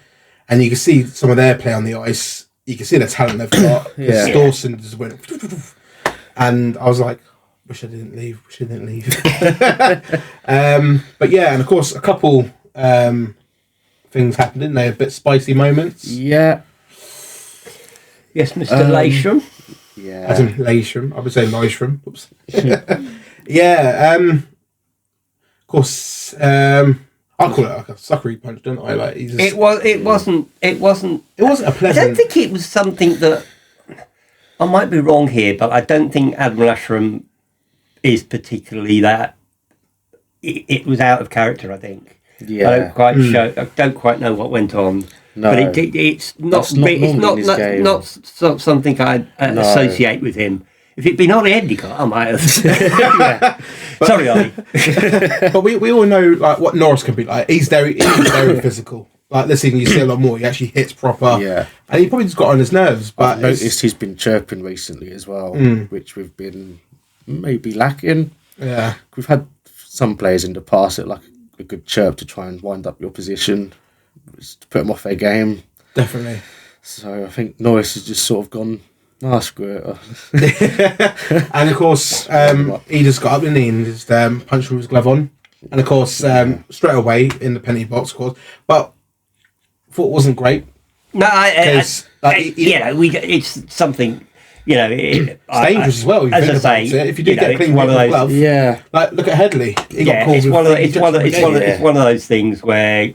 And you can see some of their play on the ice. You can see the talent they've got. Dawson just went... And I was like, wish I didn't leave. But yeah, and of course, a couple things happened, didn't they? A bit spicy moments. Yeah. Yes, Mr. Lasham. Yeah. As in Lasham. I would say Lasham. Oops. Yeah. Of course... I call it like a suckery punch, don't I? Like it wasn't a pleasant. I don't think it was something that. I might be wrong here, but I don't think Adam Lasham is particularly that. It was out of character, I think. Yeah. I don't quite know what went on. No. But it's not something I associate with him. If it'd been Ollie Endicott, I might have. Sorry, Ollie. But we all know like what Norris can be like. He's very physical. Like this season, you see a lot more. He actually hits proper. Yeah. And he probably just got on his nerves. But I've noticed he's been chirping recently as well, which we've been maybe lacking. Yeah. We've had some players in the past that like a good chirp to try and wind up your position, to put them off their game. Definitely. So I think Norris has just sort of gone... screw it. And of course, he just got up, didn't he, and just punched with his glove on. And of course, straight away in the penalty box, of course. But thought it wasn't great. No, it's something. It's dangerous as well. As I say, if you do get a clean one of those, glove, like look at Headley. He got called. It's one of those things where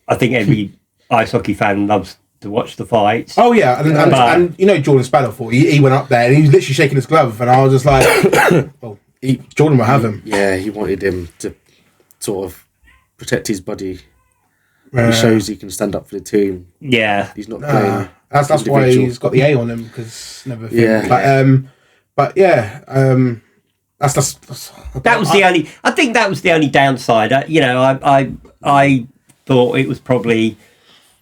I think every ice hockey fan loves to watch the fights. Oh yeah, and Jordan Spaniel he went up there and he was literally shaking his glove, and I was just like, well, Jordan will have him. Yeah, he wanted him to sort of protect his body. He shows he can stand up for the team. Yeah, he's not playing. That's why he's got the A on him, because never. Yeah, but that's that was the only. I think that was the only downside. I thought it was probably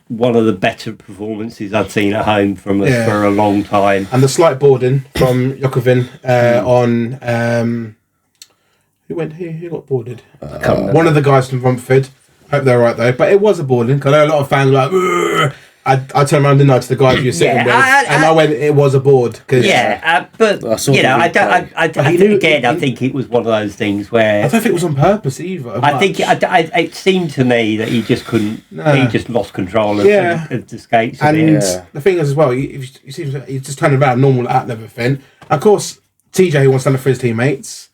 one of the better performances I've seen at home from us for a long time. And the slight boarding from Jokovin on who got boarded? One of the guys from Romford. Hope they're right though, but it was a boarding, because I know a lot of fans were like, ugh. I turned around, didn't I, to the guys you're sitting with, and I went, it was a board. Cause but I think it was one of those things where I don't think it was on purpose either. I think it seemed to me that he just couldn't. He just lost control of the skates. And the thing is as well, he just turned around normal at everything. Of course, TJ, who wants to stand up for his teammates,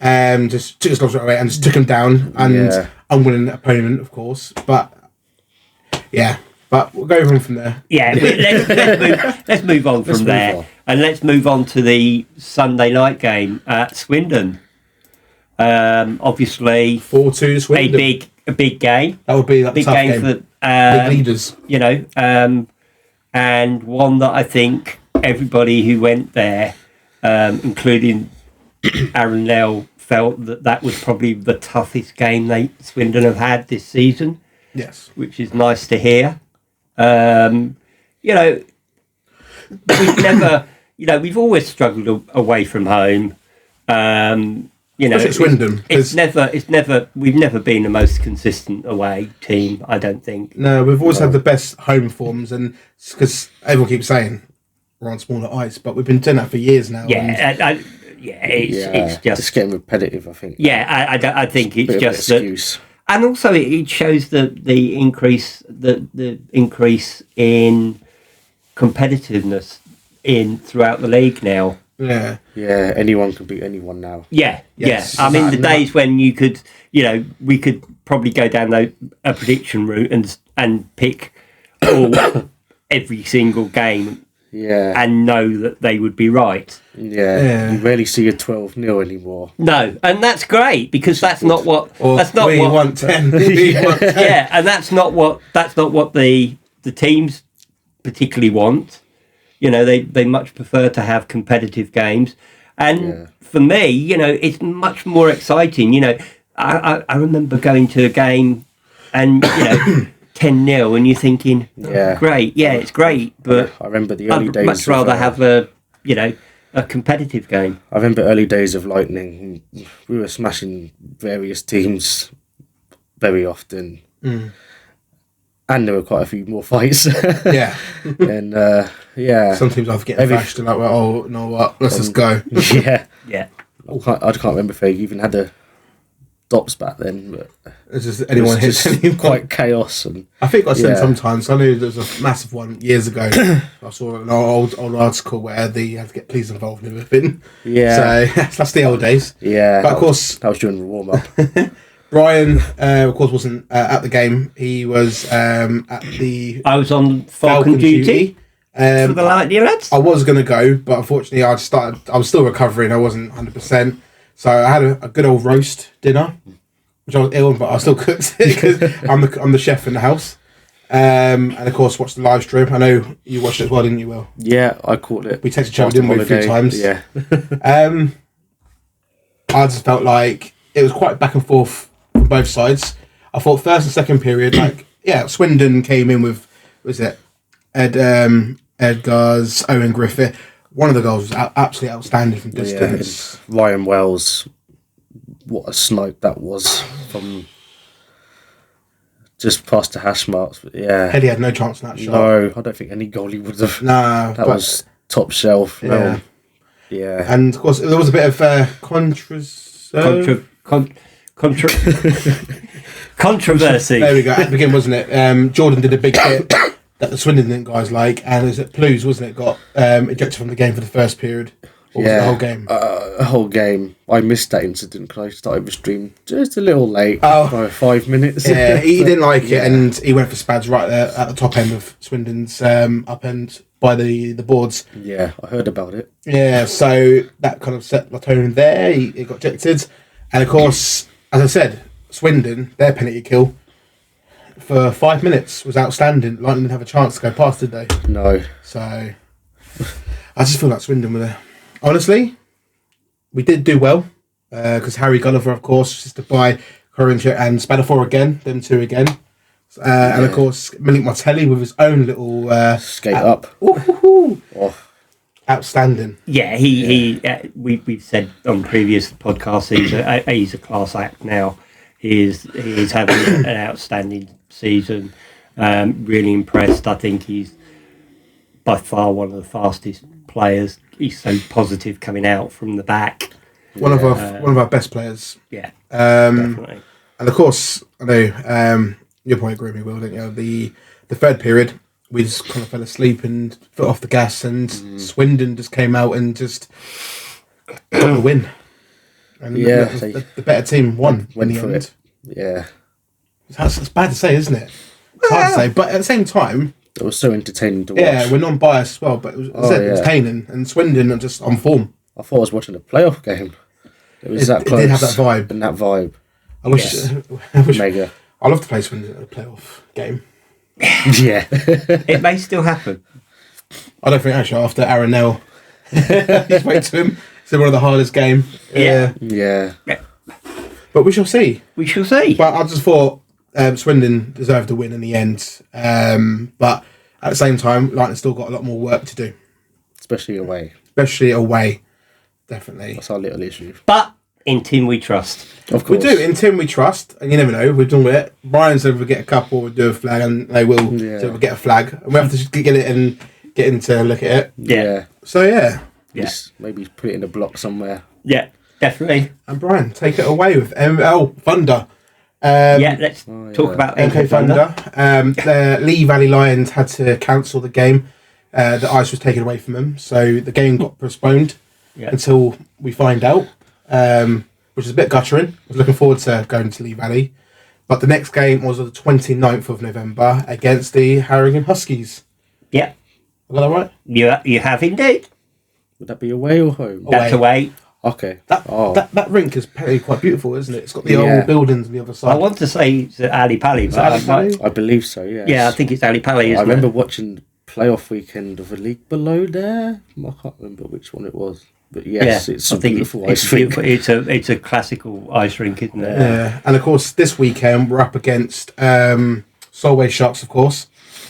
just took his gloves right away and just took him down, and unwilling opponent, of course. But we'll go from there. Yeah, let's move on from there. And let's move on to the Sunday night game at Swindon. Obviously, 4-2 Swindon. A big game. That would be a big tough game for big leaders. And one that I think everybody who went there, including Aaron Nell, felt that was probably the toughest game Swindon have had this season. Yes, which is nice to hear. We've never, we've always struggled away from home. Swindon. We've never been the most consistent away team, I don't think. No, we've always had the best home forms, and because everyone keeps saying we're on smaller ice, but we've been doing that for years now. It's just getting repetitive, I think. Yeah, I think it's just excuse. And also, it shows the increase in competitiveness throughout the league now. Yeah, anyone can beat anyone now. Yes. I mean, the days when you could, we could probably go down a prediction route and pick every single game. Yeah, and know that they would be right. Yeah. You rarely see a 12-0 anymore. No, and that's great, because that's not what. We want 10. Yeah, and that's not what the teams particularly want. They much prefer to have competitive games, and for me, it's much more exciting. I remember going to a game, and 10-0, and you're thinking, great, it's great, but I remember the early days. I'd much rather have a competitive game. I remember early days of Lightning. We were smashing various teams very often, and there were quite a few more fights. Yeah, and some teams I was getting thrashed and like, well, you know what? Let's just go. Yeah. I can't remember if they even had the stops back then, but it's just anyone hits anyone. Quite chaos. And I think I said sometimes. I know there was a massive one years ago. I saw an old article where they had to get police involved in everything. Yeah, so that's the old days. Yeah, but of course that was during the warm up. Brian, of course, wasn't at the game. He was at the. I was on Falcon duty. For the lads. I was going to go, but unfortunately, I was still recovering. I wasn't 100%. So I had a good old roast dinner, which I was ill, but I still cooked it because I'm the chef in the house. And of course, watched the live stream. I know you watched it as well, didn't you, Will? Yeah, I caught it. We texted each other, didn't we, a few times? Yeah. I just felt like it was quite back and forth from both sides. I thought first and second period, Swindon came in with, Edgar's, Owen Griffith. One of the goals was absolutely outstanding from distance. Yeah, Ryan Wells, what a snipe that was from just past the hash marks. But Eddie had no chance in that shot. No, I don't think any goalie would have. No, that was top shelf. Yeah. Yeah. And of course, there was a bit of controversy. There we go. At the beginning, wasn't it? Jordan did a big hit that the Swindon guys like, and it was at Blues, wasn't it? Got ejected from the game for the first period. Or was it the whole game? The whole game. I missed that incident because I started the stream just a little late. By 5 minutes. Yeah, he didn't like it, and he went for Spads right there at the top end of Swindon's up end by the boards. Yeah, I heard about it. Yeah, so that kind of set the tone there. He got ejected. And of course, as I said, Swindon, their penalty kill for 5 minutes was outstanding. Lightning didn't have a chance to go past, did they? No. So I just feel like Swindon were there. Honestly, we did do well because Harry Gulliver, of course, assisted by Corringer and Spadafor again, them two again. And of course, Milik Martelli with his own little skate up. Outstanding. Yeah, we've said on previous podcasts he's a class act now. He's having an outstanding season. Really impressed. I think he's by far one of the fastest players. He's so positive coming out from the back. One of our best players. Yeah, definitely. And of course, I know you'll probably agree with me, Will, don't you? The third period, we just kind of fell asleep and foot off the gas, and Swindon just came out and just got the win. And the better team won in the end. Yeah. It's bad to say, isn't it? It's hard to say, but at the same time, it was so entertaining to watch. Yeah, we're non-biased as well, but it was entertaining. And Swindon are just on form. I thought I was watching a playoff game. It was that close. It did have that vibe. And that vibe. I wish Mega. I love to play Swindon in a playoff game. Yeah. It may still happen. I don't think actually after Aaron Nell he spoke to him. It's one of the hardest game. Yeah. But we shall see. We shall see. But I just thought Swindon deserved to win in the end. But at the same time, Lightning still got a lot more work to do. Especially away. Definitely. That's our little issue. But in Tim we trust. Of course. We do. In Tim we trust. And you never know. We've done with it. Brian said we'll get a couple, we'll do a flag, and they will. So we'll get a flag. And we have to get it and get in to look at it. Yeah. So, yeah. Maybe put it in a block somewhere. Yeah, definitely. And Brian, take it away with ML Thunder. Let's talk about MK Thunder. The Lee Valley Lions had to cancel the game. The ice was taken away from them, so the game got postponed until we find out, which is a bit guttering. I was looking forward to going to Lee Valley, but the next game was on the 29th of November against the Harrington Huskies. Yeah. I got that right? You have indeed. Would that be away or home? That's away. Okay. That rink is quite beautiful, isn't it? It's got the old buildings on the other side. I want to say it's Ali Pali, but I believe so, yes. Yeah, I think it's Ali Pali. I remember watching the playoff weekend of a league below there. I can't remember which one it was. But yes, it's a beautiful ice rink. It's a classical ice rink, isn't it? Yeah. And of course, this weekend we're up against Solway Sharks, of course.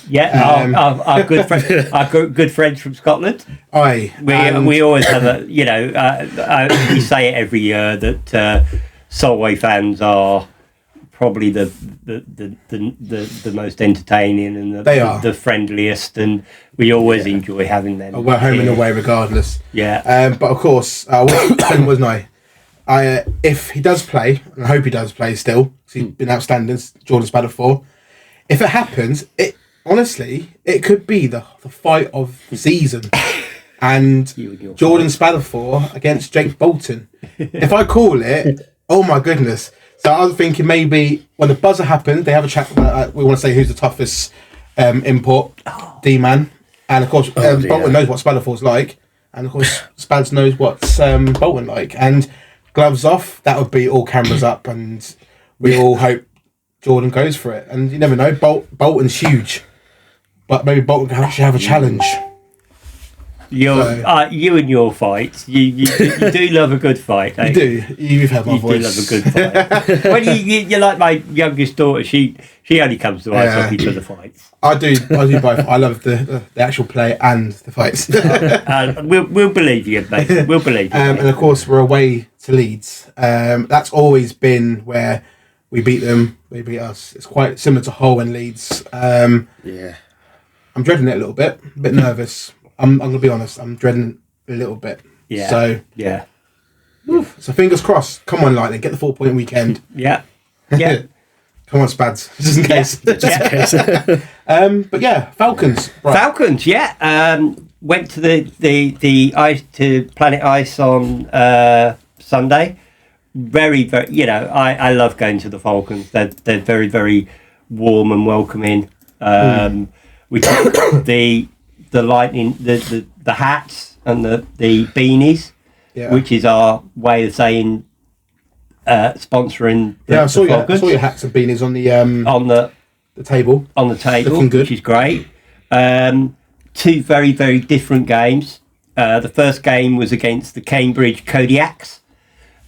Yeah, our good friend, our good friends from Scotland. We always have a we say it every year that Solway fans are probably the most entertaining and the friendliest, and we always enjoy having them. We're home and away regardless. Yeah. But of course, wasn't I? If he does play, and I hope he does play still, because he's been outstanding. Jordan Spadafor. If it happens, honestly, it could be the fight of the season. And Jordan Spadafor against Jake Bolton. If I call it, oh my goodness. So I was thinking maybe when the buzzer happens, they have a chat. We want to say who's the toughest import, D-man. And of course, Bolton knows what Spadafor's like. And of course, Spads knows what's Bolton like. And gloves off, that would be all cameras up. And we all hope Jordan goes for it. And you never know, Bolton's huge. But maybe Bolton can actually have a challenge. You and your fights. You do love a good fight. You do. You've had my voice. You do love a good fight. When you're like my youngest daughter. She only comes to ice hockey for the fights. I do both. I love the actual play and the fights. We'll believe you, mate. We'll believe you. And of course, we're away to Leeds. That's always been where we beat them. They beat us. It's quite similar to Hull and Leeds. I'm dreading it a little bit. A bit nervous. I'm going to be honest. I'm dreading it a little bit. Yeah. So yeah. oof. So fingers crossed. Come on, Lightning, get the 4-point weekend. Yeah. Yeah. Come on, Spads, just in case. But yeah, Falcons. Right. Falcons, yeah. Went to the ice to Planet Ice on Sunday. Very, very. You know, I love going to the Falcons. They're very, very warm and welcoming. We took the Lightning, the hats and the beanies, which is our way of saying sponsoring. I saw your hats and beanies on the table. On the table, looking good. Which is great. Two very, very different games. The first game was against the Cambridge Kodiaks,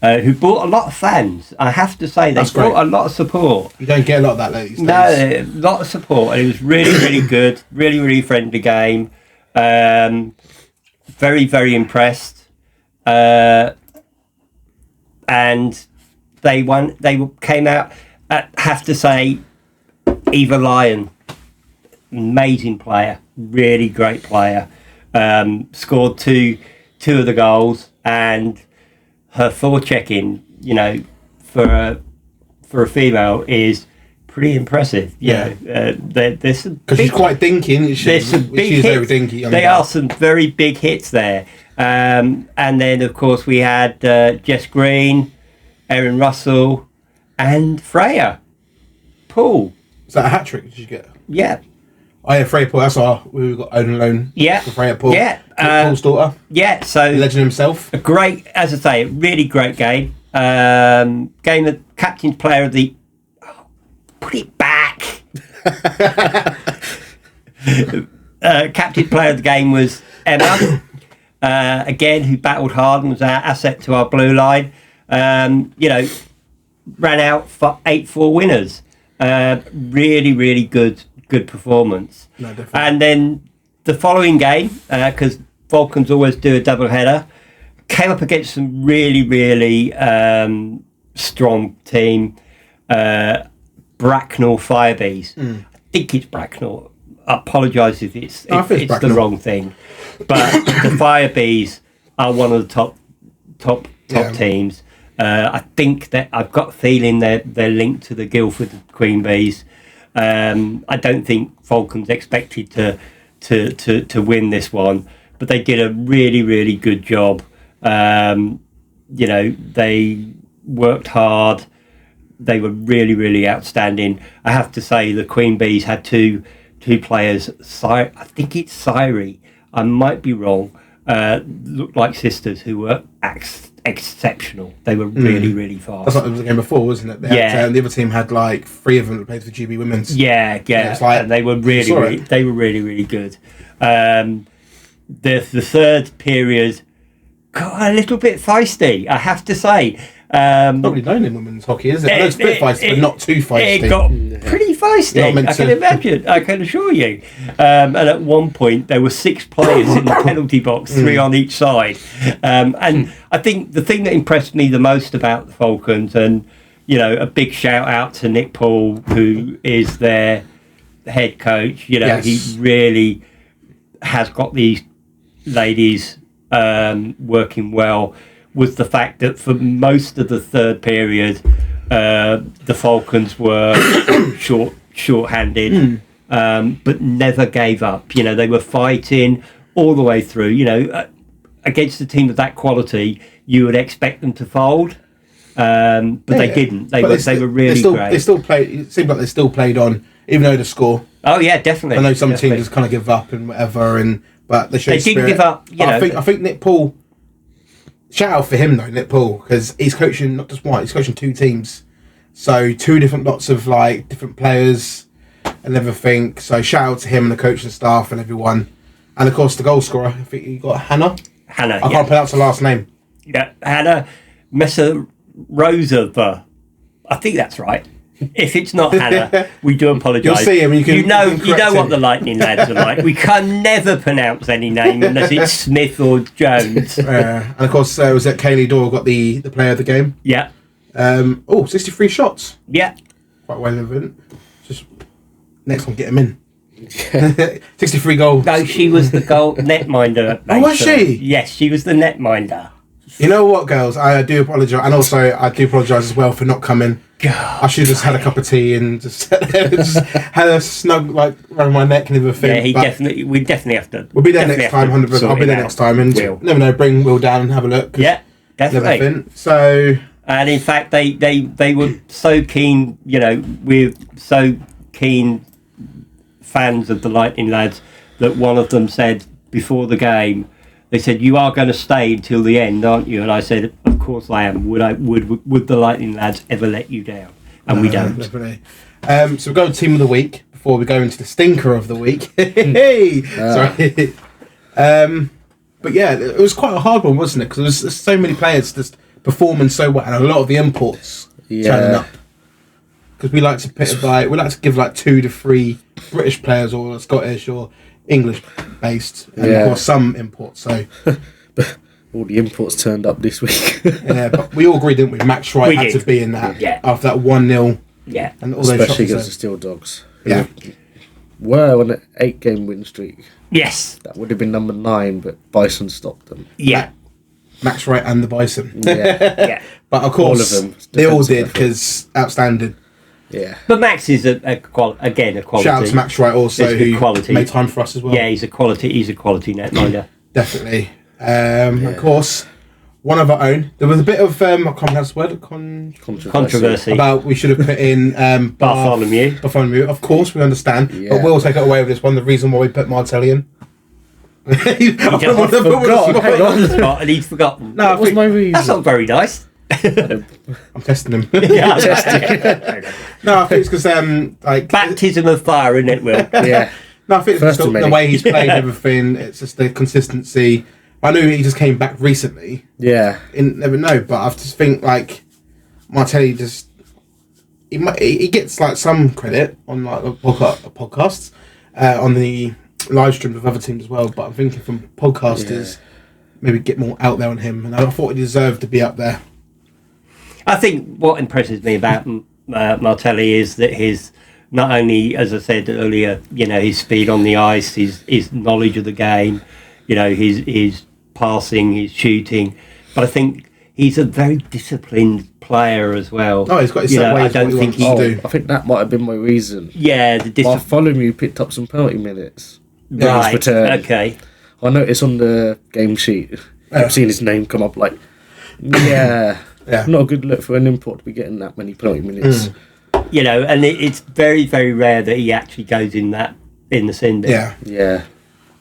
who brought a lot of fans. I have to say, they brought a lot of support. You don't get a lot of that these days. No, a lot of support. And it was really, really good. Really, really friendly game. Very, very impressed. And they won. They came out. Have to say, Eva Lyon, amazing player, really great player. Scored two of the goals, and her forechecking, you know, for a female is pretty impressive. There's some because she's quite dinky, isn't she? There's some big hits. Very dinky. There are some very big hits there. And then of course we had Jess Green, Erin Russell, and Freya Paul. Is that a hat trick? Did you get? Yeah. Oh yeah, Freya Paul. That's we've got own and loan. Yeah. For Freya Paul. Yeah. Paul's daughter. Yeah. So the legend himself. A great, as I say, a really great game. Game of captain's player of the. Oh, put it back. Captain player of the game was Emma. Again, who battled hard and was our asset to our blue line. You know, ran out for 8-4 winners. Really, really good performance. No, definitely. And then the following game, because Falcons always do a double header, came up against some really, really strong team. Bracknell Firebees. I think it's Bracknell. I apologise if it's the wrong thing, but the Firebees are one of the top teams. I think that I've got a feeling they're linked to the Guildford Queen Bees. I don't think Falcons expected to win this one, but they did a really, really good job. You know, they worked hard. They were really, really outstanding. I have to say the Queen Bees had two players. I think it's Syrie. I might be wrong. Looked like sisters who were exceptional. They were really, really fast. That's like it was the game before, wasn't it? They had, the other team had like 3 of them that played for GB Women's. Yeah. And they were really good. The third period got a little bit feisty, I have to say. Not really known in women's hockey, is it? It's a bit feisty, but not too feisty. It got pretty feisty, I can imagine, I can assure you. And at one point, there were 6 players in the penalty box, 3 on each side. And I think the thing that impressed me the most about the Falcons, and, you know, a big shout out to Nick Paul, who is their head coach. You know, he really has got these ladies working well, was the fact that for most of the third period, the Falcons were short-handed, but never gave up. You know, they were fighting all the way through. You know, against a team of that quality, you would expect them to fold, but they didn't. They were really great. They still played. It seemed like they still played on, even though the score. Oh yeah, definitely. I know some teams just kind of give up and whatever, but they showed spirit. Didn't give up. You know, I think Nick Paul. Shout out for him though, Nick Paul, because he's coaching not just one, he's coaching 2 teams. So 2 different lots of like different players and everything. So shout out to him and the coaching staff and everyone. And of course the goal scorer, I think you got Hannah. I can't pronounce her last name. Yeah, Hannah Messerosova. I think that's right. If it's not Hannah, we do apologise. You'll see him. You know what the Lightning lads are like. We can never pronounce any name unless it's Smith or Jones. And of course, was that Kaylee Doyle got the player of the game? Yeah. 63 shots. Yeah. Quite relevant. Just next one, get him in. 63 goals. No, she was the goal netminder. Oh, was she? Yes, she was the netminder. You know what, girls? I do apologise, and also I do apologise as well for not coming. God, I should have just had a cup of tea and just had a snug like around my neck and everything. Yeah, we definitely have to. We'll be there next time, 100%. I'll be there next time, and never know, bring Will down and have a look. Yeah, definitely. So, and in fact, they were so keen. You know, we're so keen fans of the Lightning Lads that one of them said before the game, they said, "You are going to stay until the end, aren't you?" And I said, "Of course I am. Would the Lightning Lads ever let you down?" And we don't. Definitely. So we'll go to Team of the Week before we go into the Stinker of the Week. Hey, sorry. But yeah, it was quite a hard one, wasn't it? Because there's so many players just performing so well, and a lot of the imports turning up. Because we like to give like 2 to 3 British players or Scottish or English based, and of course some imports. So all the imports turned up this week. Yeah, but we all agreed, didn't we? Max Wright had to be in that after that 1-0. Yeah, and all especially those against the Steeldogs. Yeah, were on an 8-game win streak. Yes, that would have been number 9, but Bison stopped them. Yeah, Max Wright and the Bison. Yeah. But of course, all of them, they all did because outstanding. Yeah, but Max is a quality. Shout out to Max Wright also, who made time for us as well. Yeah, he's a quality netminder. Definitely. Of course, one of our own. There was a bit of I can't pronounce the word controversy about we should have put in Bartholomew. Bartholomew. Of course, we understand, but we'll take it away with this one. The reason why we put Martelli in. He's forgotten. No, what's my reason? That's not very nice. I'm testing him. Yeah, I'm testing. No, I think it's because like baptism of fire, isn't it, Will? Yeah. No, I think it's just the way he's played everything. It's just the consistency. I knew he just came back recently. Yeah. Never know, but I just think like Martelli just he gets like some credit on like the podcasts, on the live streams of other teams as well. But I'm thinking from podcasters, maybe get more out there on him, and I thought he deserved to be up there. I think what impresses me about Martelli is that his, not only, as I said earlier, you know, his speed on the ice, his knowledge of the game, you know, his passing, his shooting, but I think he's a very disciplined player as well. Oh, he's got his set ways. I don't think he do. I think that might have been my reason. Yeah, the Bartholomew picked up some penalty minutes. Right. Okay. I noticed on the game sheet, I've seen his name come up like, not a good look for an import to be getting that many penalty minutes. You know, and it's very, very rare that he actually goes in the sin bin. Yeah.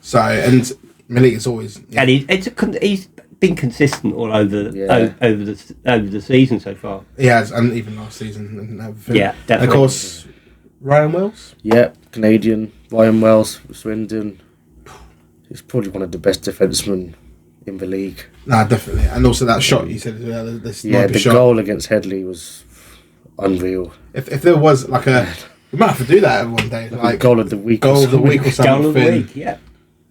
So, and Malik is always, and he's been consistent all over the season so far. He has, and even last season and everything. Yeah, definitely. And of course, Ryan Wells. Yeah, Canadian Ryan Wells, Swindon. He's probably one of the best defensemen in the league. Nah, definitely. And also that shot you said, the shot. Goal against Headley was unreal. If there was like we might have to do that one day, like goal of the week, or something. Goal of the week, yeah.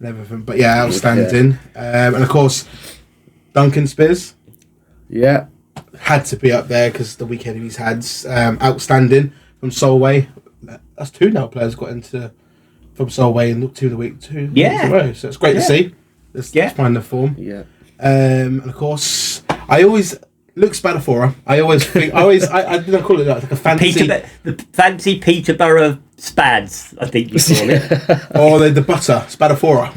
And everything, but outstanding. And of course, Duncan Spears. Yeah, had to be up there because the weekend he's had. Outstanding from Solway. That's 2 now players got into from Solway and looked to the week 2 weeks in a row. So it's great to see. Let's find the form. Yeah. And of course, I always look Spadafora. I didn't call it that, like a fancy the fancy Peterborough Spads, I think you call it. Or the butter Spadafora.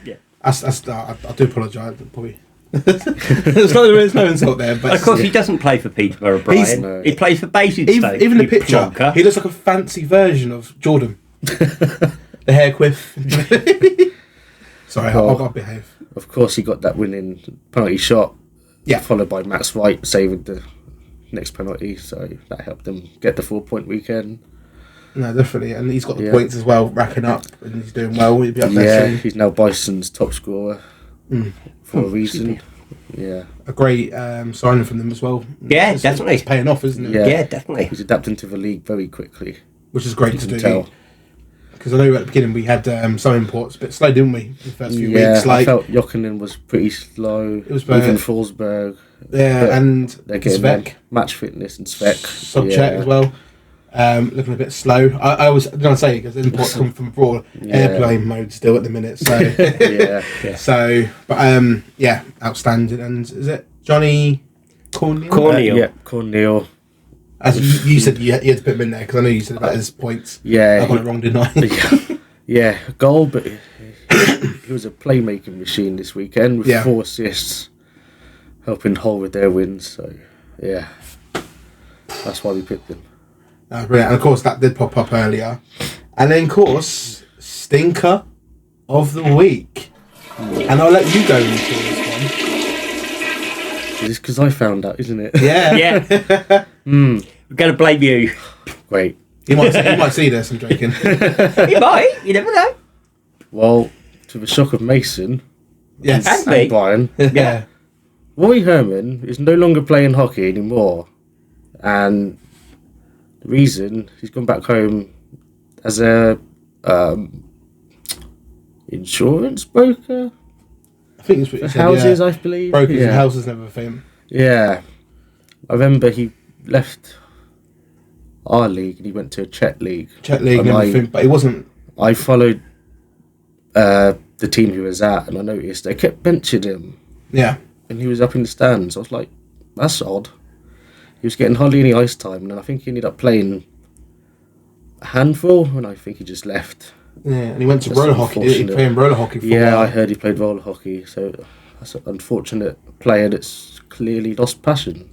Yeah. I do apologise. Probably. There's no insult there, but of course he doesn't play for Peterborough, Brian. He plays for Basingstoke. Even the picture, he looks like a fancy version of Jordan. The hair quiff. Sorry, I'll behave. Of course, he got that winning penalty shot. Yeah, followed by Max White saving the next penalty, so that helped them get the 4-point weekend. No, definitely, and he's got the points as well, racking up, and he's doing well. He'll be up there soon. He's now Bison's top scorer for a reason. Yeah, a great signing from them as well. Yeah, definitely, it's paying off, isn't it? Yeah, definitely. He's adapting to the league very quickly, which is great to do. Because I know at the beginning we had some imports a bit slow, didn't we? The first few weeks, I felt Jokinen was pretty slow. It was even Forsberg. Yeah, and they're getting match fitness and Svek. Subcheck as well. looking a bit slow. I was going to say because imports come from abroad, airplane mode still at the minute. So yeah. So, but outstanding. And is it Johnny Cornell? Cornell. As you said, you had to put him in there because I know you said about his points. Yeah, I got it wrong, didn't I? Yeah, a goal, but he was a playmaking machine this weekend with 4 assists, helping Hull with their wins. So, yeah, that's why we picked him. Brilliant. And of course, that did pop up earlier. And then, of course, stinker of the week. And I'll let you go into this one. It's because I found out, isn't it? Yeah. We're going to blame you. Great. You might see this, I'm joking. You might. You never know. Well, to the shock of Mason Yes. and Brian, Yeah. Roy Herman is no longer playing hockey anymore. And the reason, he's gone back home as a insurance broker I think it's what you for said. houses, I believe. Brokers and houses never a thing. Yeah. I remember he left our league and he went to a Czech league. Czech league and And everything, but it wasn't. I followed the team he was at and I noticed they kept benching him Yeah. and he was up in the stands. I was like, that's odd. He was getting hardly any ice time and I think he ended up playing a handful and I think he just left. Yeah, and he went to That's roller hockey. He unfortunate. playing roller hockey for a Yeah, while. I heard he played roller hockey, so that's an unfortunate player that's clearly lost passion.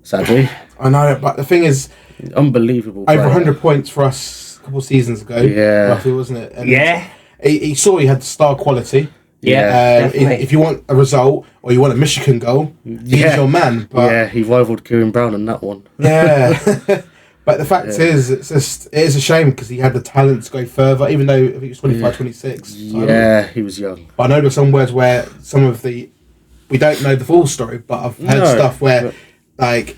Sadly. I know, but the thing is, Unbelievable over player. 100 points for us a couple of seasons ago. Yeah. Roughly, wasn't it? And Yeah. He saw he had star quality. Yeah. Definitely. If you want a result or you want a Michigan goal, he's your man. But Yeah, he rivaled Kieran Brown on that one. yeah. But the fact is, it is a shame because he had the talent to go further, even though I think he was 25, 26. Yeah, he was young. But I know there's some words where we don't know the full story, but I've heard stuff where, like,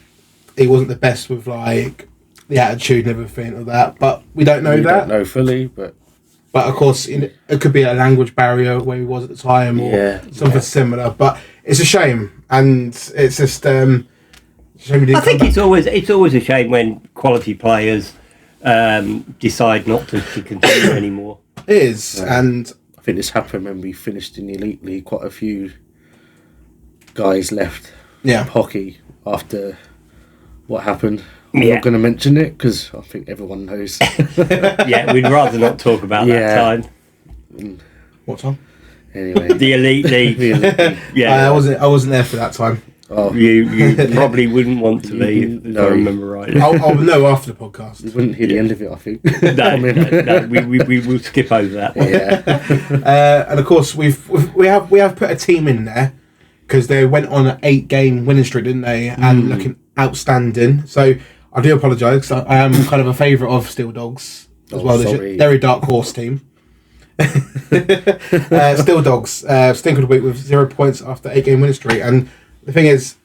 he wasn't the best with, like, the attitude and everything like that. But we don't know We that. don't know fully, but But of course, it could be a language barrier where he was at the time or something similar. But it's a shame, and it's just a shame he didn't I think come it's always a shame when quality players decide not to continue anymore. back. It is, and I think this happened when we finished in the Elite League. Quite a few guys left hockey after what happened. I'm not going to mention it because I think everyone knows. Yeah, we'd rather not talk about that time. what time? Anyway, The Elite League. Yeah, I wasn't there for that time. oh, you probably wouldn't want to leave, if I remember right. I'll know after the podcast. you wouldn't hear the end of it, I think. No, we will skip over that one. Yeah. And of course, we have put a team in there because they went on an 8-game winning streak, didn't they? And looking outstanding. So I do apologise. I am kind of a favourite of Steeldogs as well. Sorry. They're a dark horse team. Steeldogs stinker of the week with 0 points after 8-game winning streak. And the thing is,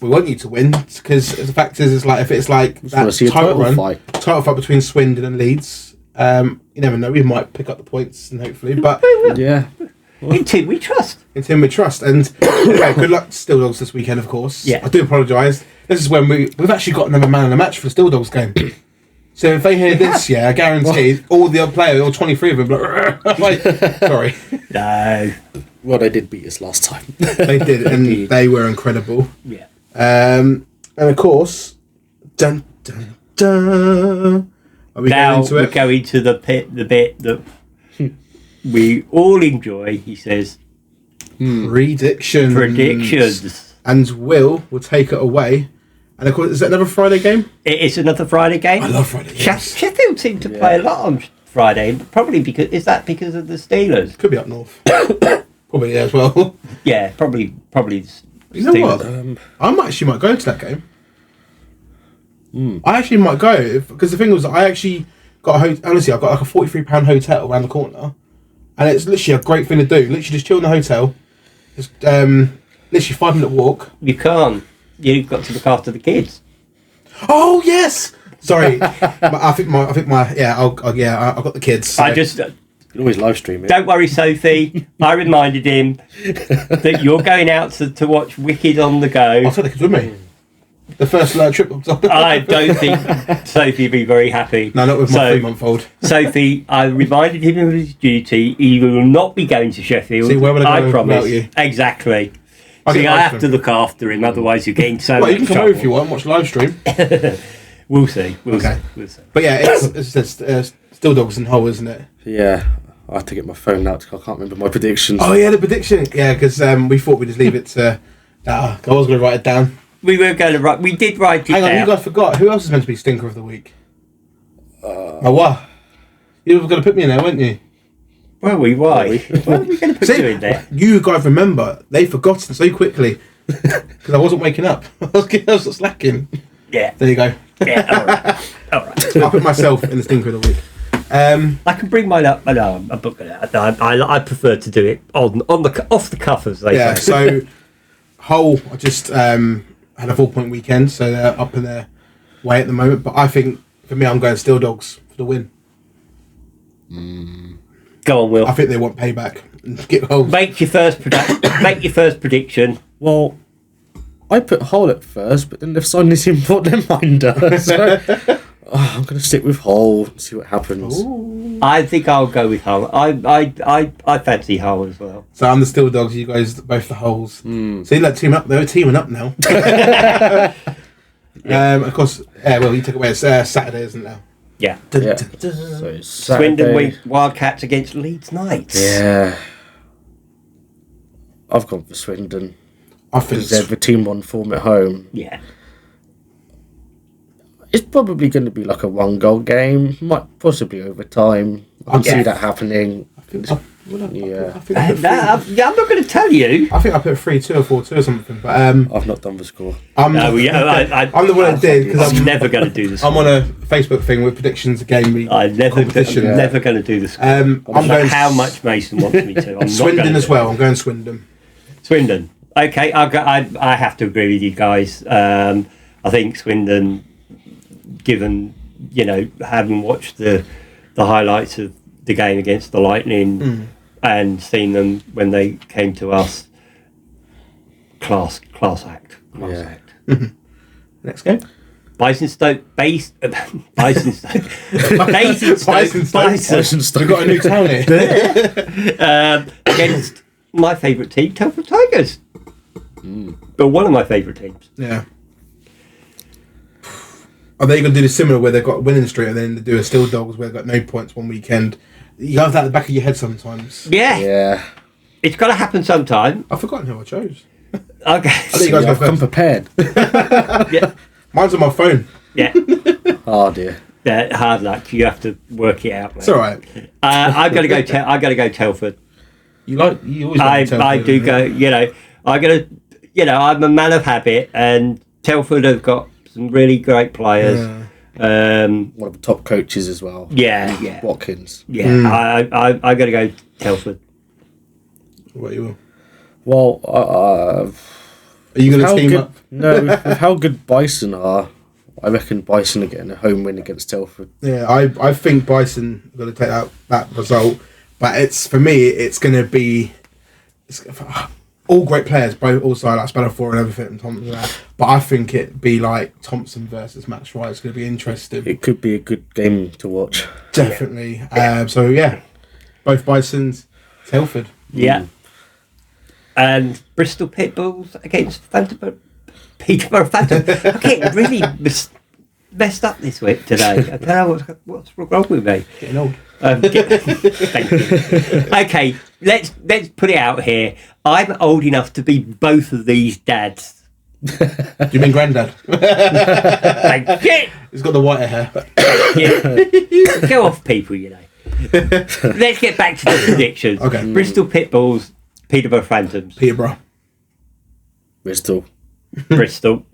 we want you to win because the fact is, it's like if it's like that title fight between Swindon and Leeds. You never know. We might pick up the points and hopefully, but Yeah. In team we trust. in team we trust. And yeah, good luck to Steeldogs this weekend, of course. Yeah. I do apologise. This is when we've actually got another man in the match for the Steeldogs game. So if they hear this, I guarantee all the other players, all 23 of them, like, sorry. No. Well, they did beat us last time. They did, and they were incredible. Yeah. And of course, dun dun dun. Are we Now going into we're it? going to the bit that we all enjoy. He says predictions. And Will take it away. And of course, is that another Friday game? It's another Friday game. I love Friday games. Sheffield seem to play a lot on Friday. Probably because because of the Steelers? Could be up north. Probably as well. Yeah, probably. You know what? I might go to that game. I actually might go because the thing was, I actually got honestly, I got like a £43 hotel around the corner, and it's literally a great thing to do. Literally just chill in the hotel. Just literally 5-minute walk. You can't. You've got to look after the kids. Oh yes. Sorry, I think my I've got the kids. So. I just. You can always live stream it. Don't worry, Sophie. I reminded him that you're going out to watch Wicked on the Go. I'll take the kids with me. The first trip up top. I don't think Sophie would be very happy. No, not with my 3-month-old. Sophie, I reminded him of his duty. He will not be going to Sheffield. See, where would I go promise. without you? Exactly. I have to look after him, otherwise you're getting so much you can come trouble. over if you want and watch live stream. We'll see. We'll see. But yeah, it's Steeldogs and Hull, isn't it? Yeah. I had to get my phone out because I can't remember my predictions. Oh yeah, the prediction. Yeah, because we thought we'd just leave it to... I was going to write it down. We were going to write... We did write it down. Hang on, you guys forgot. Who else is meant to be Stinker of the Week? What? You were going to put me in there, weren't you? Why? Why are we going to put you in there? You guys remember, they've forgotten so quickly because I wasn't waking up. I was slacking. Yeah. There you go. Yeah, all right. I'll put myself in the Stinker of the Week. I can bring mine up. No, I'm not going to. I prefer to do it on the off the cuff, as they say. So Hull, I just had a 4-point weekend, so they're up in their way at the moment. But I think, for me, I'm going Steeldogs for the win. Go on, Will. I think they want payback. Get Hull. Make your first prediction. Well, I put Hull at first, but then they've signed this import minder. So I'm going to stick with Hull and see what happens. Ooh. I think I'll go with Hull. I fancy Hull as well. So I'm the Steeldogs, you guys both the Hulls. See that team up? They're teaming up now. Of course, well, you took away. It's Saturday, isn't it now? Yeah. So Swindon Wildcats against Leeds Knights. Yeah. I've gone for Swindon. I think Because they're the team on form at home. Yeah. It's probably going to be like a 1-goal game. Might possibly overtime. I can see that happening. I think I'm not going to tell you. I think I put 3-2 or 4-2 or something. But I've not done the score. I'm I'm the one that did because I'm never going to do this. I'm on a Facebook thing with predictions game week. I'm never going to do this. I'm going how much Mason wants me to. I'm Swindon as well. I'm going Swindon. Swindon. Okay, I have to agree with you guys. I think Swindon, given having watched the highlights of the game against the Lightning and seen them when they came to us, class act. Next game. Basingstoke. We've got a new town here. Against my favourite team, Telford Tigers. But one of my favourite teams. Yeah. Are they going to do the similar where they've got a winning streak and then they do a Steeldogs where they've got no points one weekend? You have that at the back of your head sometimes. Yeah. It's got to happen sometime. I've forgotten who I chose. Okay. I think you guys I've come prepared. Yeah. Mine's on my phone. Yeah. Oh dear. Yeah. Hard luck. You have to work it out. Mate. It's all right. I've got to go. I got to go Telford. You always like Telford. I do go. I got to. I'm a man of habit, and Telford have got some really great players. Yeah. One of the top coaches as well. Yeah. Watkins. Yeah. I got to go Telford. What you will? Well, Are you going to team up? No, with how good Bison are, I reckon Bison are getting a home win against Telford. Yeah, I think Bison are going to take that result, but for me it's going to be all great players, both all sides, like Spanafor and everything, and Thompson. But I think it'd be like Thompson versus Max Wright. It's going to be interesting. It could be a good game to watch. Definitely. So yeah, both Bisons, Telford. Yeah. And Bristol Pitbulls against Peterborough Phantom. I'm getting really messed up this week today. I don't know what's wrong with me. Getting old. Thank you. Okay, let's put it out here. I'm old enough to be both of these dads. Do you mean granddad? Thank you. He's got the whiter hair. Yeah. Go off, people. Let's get back to the predictions. Okay. Bristol Pitbulls, Peterborough Phantoms. Peterborough. Bristol. Bristol.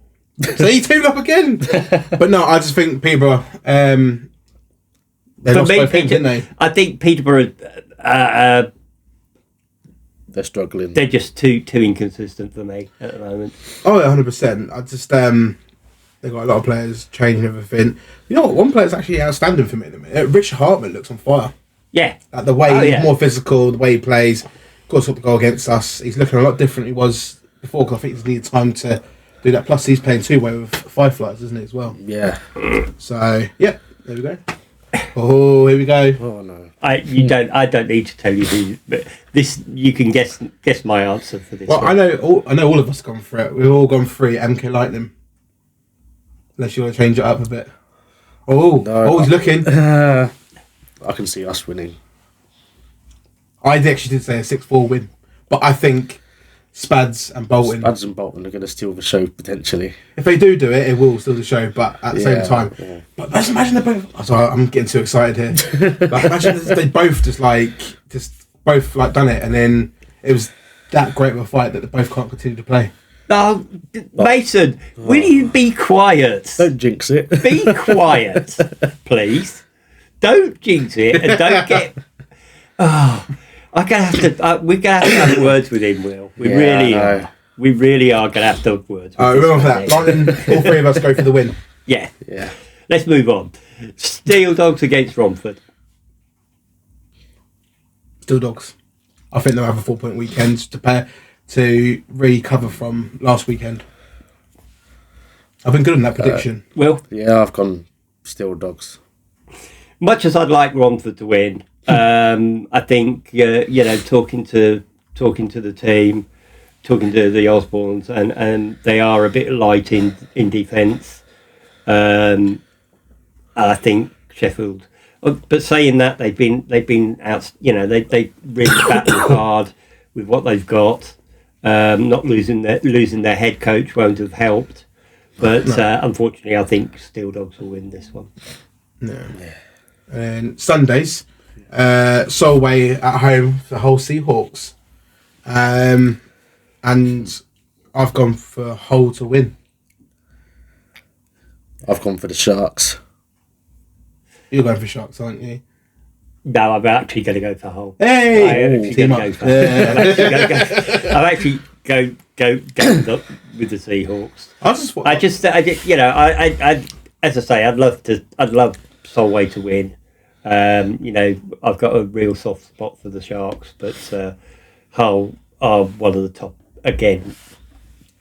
So he teamed up again. But no, I just think Peterborough. They lost both games, didn't they? I think Peterborough. They're struggling. They're just too inconsistent for me at the moment. Oh, 100%. I just they got a lot of players changing everything. You know what? One player's actually outstanding for me at the minute. Richard Hartman looks on fire. Yeah. Like the way he's more physical, the way he plays. Of course, got the goal against us. He's looking a lot different than he was before because I think he's needed time to do that. Plus, he's playing two-way with 5 flights, isn't he, as well? Yeah. So, yeah, there we go. Oh, here we go. Oh no. I don't need to tell you who, but this you can guess my answer for this. Well, one. I know all of us have gone for it. We've all gone for MK Lightning. Unless you want to change it up a bit. He's looking. I can see us winning. I actually did say a 6-4 win, but I think Spads and Bolton are going to steal the show potentially. If they do it, it will steal the show. But at the same time, but imagine they both. Oh, sorry, I'm getting too excited here. But imagine if they both just done it, and then it was that great of a fight that they both can't continue to play. Oh, Mason, will you be quiet? Don't jinx it. Be quiet, please. Don't jinx it, and don't get. Oh, we're gonna have to have words with him, Will. We really are. We really are gonna have to have words. Remember that. Lightning, all three of us go for the win. Yeah. Let's move on. Steeldogs against Romford. Steeldogs. I think they'll have a 4-point weekend to recover from last weekend. I've been good on that prediction. Will? Yeah, I've gone Steeldogs. Much as I'd like Romford to win, I think talking to the team, talking to the Osbornes, and they are a bit light in defence. I think Sheffield, but saying that they've been out. They really battled hard with what they've got. Not losing their head coach won't have helped, but unfortunately, I think Steeldogs will win this one. No. And Sundays, Solway at home for the Hull Seahawks, and I've gone for Hull to win. I've gone for the Sharks. You're going for Sharks, aren't you? No, I'm actually going to go for Hull. Hey, I'm actually going to go with the Seahawks. As I say, I'd love Solway to win. I've got a real soft spot for the Sharks, but Hull are one of the top again.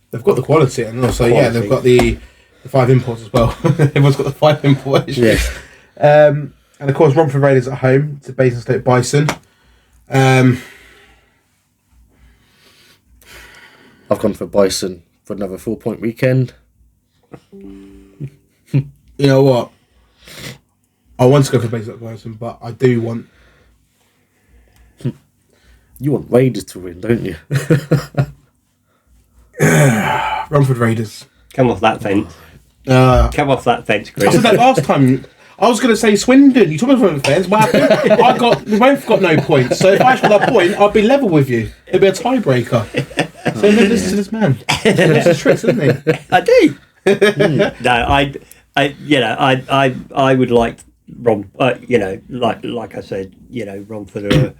They've got the quality, and also they've got the 5 imports as well. Everyone's got the 5 imports. Yes. And of course, Romford Raiders at home to Basingstoke Bison. I've gone for Bison for another 4-point weekend. You know what? I want to go for Basingstoke Bison, but I do want. You want Raiders to win, don't you? Romford Raiders. Come off that fence. Come off that fence, Chris. I said that last time. I was going to say Swindon. You told me from the fence. What happened? We both got no points. So if I actually got that point, I'd be level with you. It'd be a tiebreaker. So never listen to this man. That's his tricks, isn't he? I do. No, I would like like I said, Romford are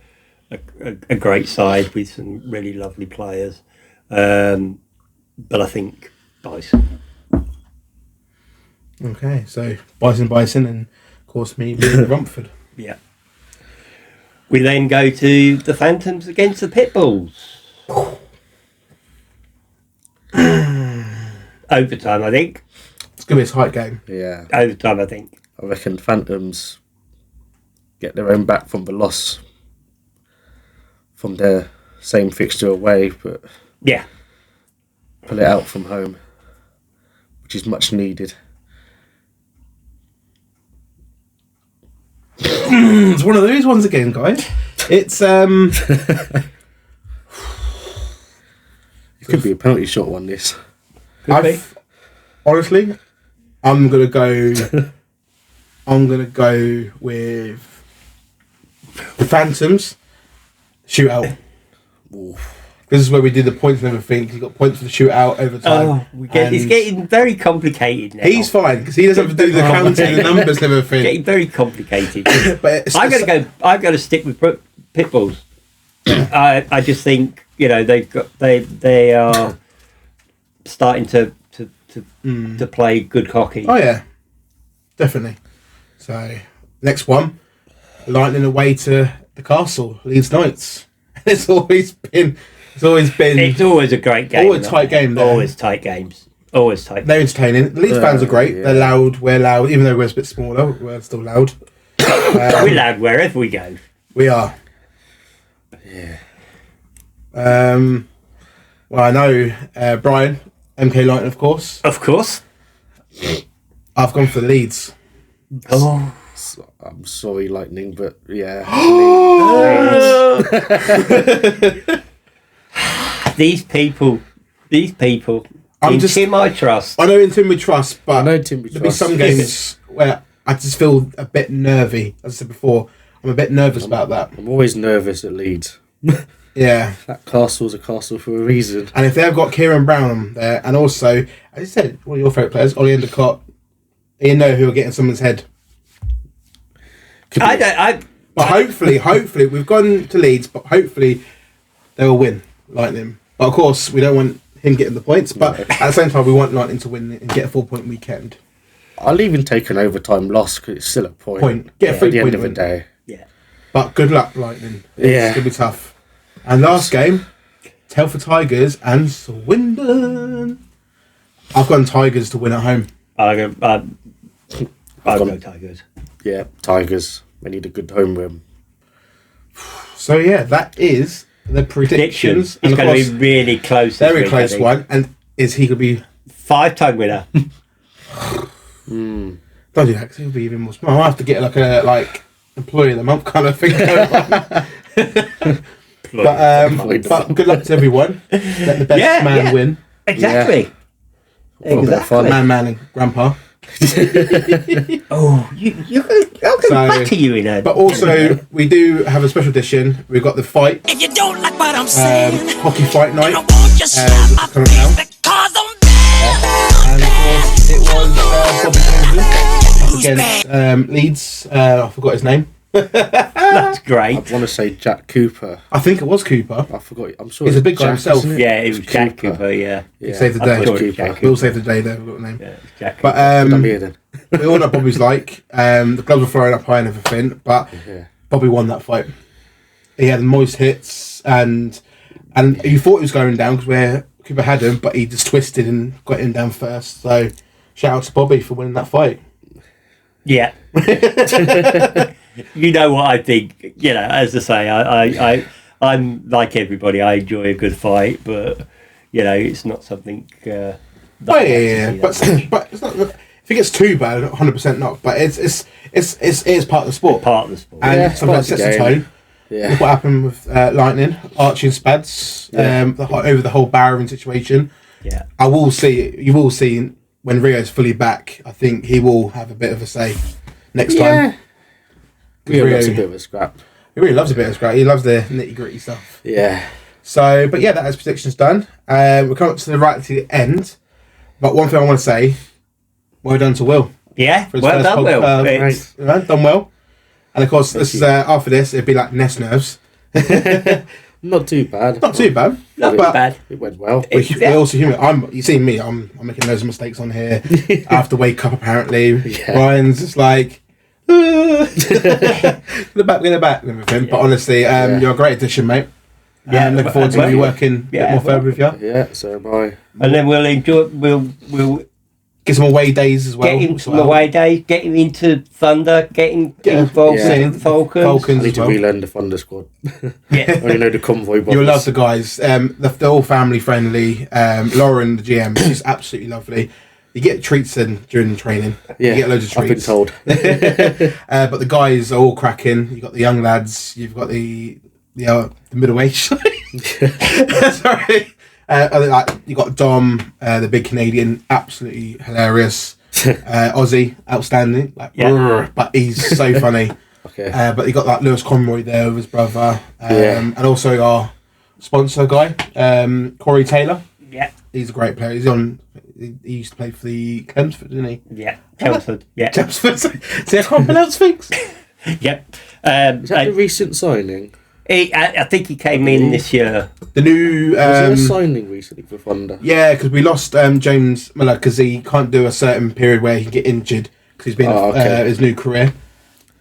a great side with some really lovely players, but I think Bison. Okay, so Bison, and of course me being Romford. Yeah. We then go to the Phantoms against the Pitbulls. Overtime, I think. It's going to be a tight game. Yeah. Overtime, I think. I reckon Phantoms get their own back from the loss from their same fixture away, but pull it out from home, which is much needed. It's one of those ones again, guys. It's It could be a penalty shot one. This. Honestly, I'm gonna go with the Phantoms shootout. This is where we did the points and everything. He got points for the shootout over time. It's getting very complicated now. He's fine because he doesn't have to do the counting, the numbers and everything. Getting very complicated. But I'm going to stick with Pitbulls. I just think they are starting to play good hockey. Oh yeah, definitely. So next one, Lightning away to the Castle, Leeds Knights. It's always a great game. Always a great game. Always tight game there. Always tight games. Always tight. They're entertaining. The Leeds fans are great. They're loud. We're loud. Even though we're a bit smaller, we're still loud. We're loud wherever we go. We are. Yeah. Well, I know Brian, MK Lighton, of course. Of course. I've gone for the Leeds. Oh. I'm sorry, Lightning, but yeah. These people. I'm in just- Tim I trust. I know in Tim we trust, but I know Tim we there'll be trust. some games where I just feel a bit nervy. As I said before, I'm a bit nervous about that. I'm always nervous at Leeds. Yeah. That castle's a castle for a reason. And if they've got Kieran Brown on there, and also, as you said, one of your favourite players, Ollie Endicott, you know who will get in someone's head. But hopefully, we've gone to Leeds, but hopefully they will win Lightning. But of course, we don't want him getting the points, but at the same time, we want Lightning to win and get a 4-point weekend. I'll even take an overtime loss because it's still a point. Get a 3 at the point end of the win. day. Yeah. But good luck, Lightning. It's Yeah. going to be tough. And last game, Telford Tigers and Swindon. I've gone Tigers to win at home. I'll go Tigers. Yeah, Tigers. They need a good home win. So yeah, that is the predictions. It's And of going course, to be really close. this very week, close I think. one. And is he going to be... 5-time winner. Don't do that because he'll be even more smart. I'll have to get like a employee of the month kind of thing going on. But good luck to everyone. Let the best man win. Exactly. What a bit of fun. Man and grandpa. Oh, you're going to batter you in a... But also, we do have a special edition. We've got the fight. If you don't like what I'm saying, Hockey fight night. I won't just slap my coming out. face because I'm bad. And of course, it was Bobby Kingsley against Leeds. I forgot his name. That's great. I want to say Jack Cooper. I think it was Cooper. I forgot. I'm sure He's it's a big guy Jack, himself. isn't it? Yeah, it was Jack Cooper. Cooper, yeah. Yeah, Saved the I day. thought it was Jack Cooper. We'll save the day there. We've got the name. Yeah, it's Jack But Cooper. I'm here then. we all know what Bobby's like. The gloves were throwing up high and everything, but Yeah. Bobby won that fight. He had moist hits, and you thought he was going down because where Cooper had him, but he just twisted and got him down first. So shout out to Bobby for winning that fight. Yeah. You know what I think. You know, as I say, I'm like everybody. I enjoy a good fight, but you know, it's not something. That Oh I like to yeah, see but that much. but it's not. If it gets too bad, 100% not. But it is part of the sport. Part of the sport. And Yeah, sometimes it part of sets the the game. tone. Yeah. Look what happened with Lightning, Archie and Spads, over the whole barrowing situation. Yeah. You will see when Rio's fully back. I think he will have a bit of a say next time. Rio Rio- loves a bit of a scrap. He really loves a bit of scrap. He loves the nitty gritty stuff. Yeah. So, but yeah, that is predictions done. We're coming up to the end. But one thing I want to say, well done to Will. Yeah. For his Well first done, Will. podcast. It's- Done well. And of course, this is after this, it'd be like Nest Nerves. Not too bad. Not too bad. Not but bad. It went well. we're also human. You see me, I'm making loads of mistakes on here. I have to wake up apparently. Yeah. Ryan's just like the back and everything. But honestly, you're a great addition, mate. Yeah, Looking forward to well, you working a bit yeah, more further with you. Yeah, so am I. And then we'll enjoy. We'll Get some away days as well. get him some away days. Get him into Thunder. Get him Yeah. involved Yeah. in Falcons. I Falcons need as to well. relearn the Thunder squad. Yeah. I only know the convoy boys. You'll love the guys. They're all family friendly. Lauren, the GM, she's absolutely lovely. You get treats in during the training. Yeah, You get loads of I've been treats. told. But the guys are all cracking. You've got the young lads. You've got the middle age. Sorry. You got Dom, the big Canadian, absolutely hilarious. Aussie, outstanding. But he's so funny. Okay. But you got like Lewis Conroy there with his brother, Yeah. and also our sponsor guy, Corey Taylor. Yeah. He's a great player. He used to play for the Chelmsford, didn't he? Yeah. Chelmsford. Yeah. Chelmsford. See, I can't pronounce things. Yep. Is that the recent signing? I think he came in this year. The new. Was there a signing recently for Thunder? Yeah, because we lost James Miller because he can't do a certain period where he can get injured because he's been his new career.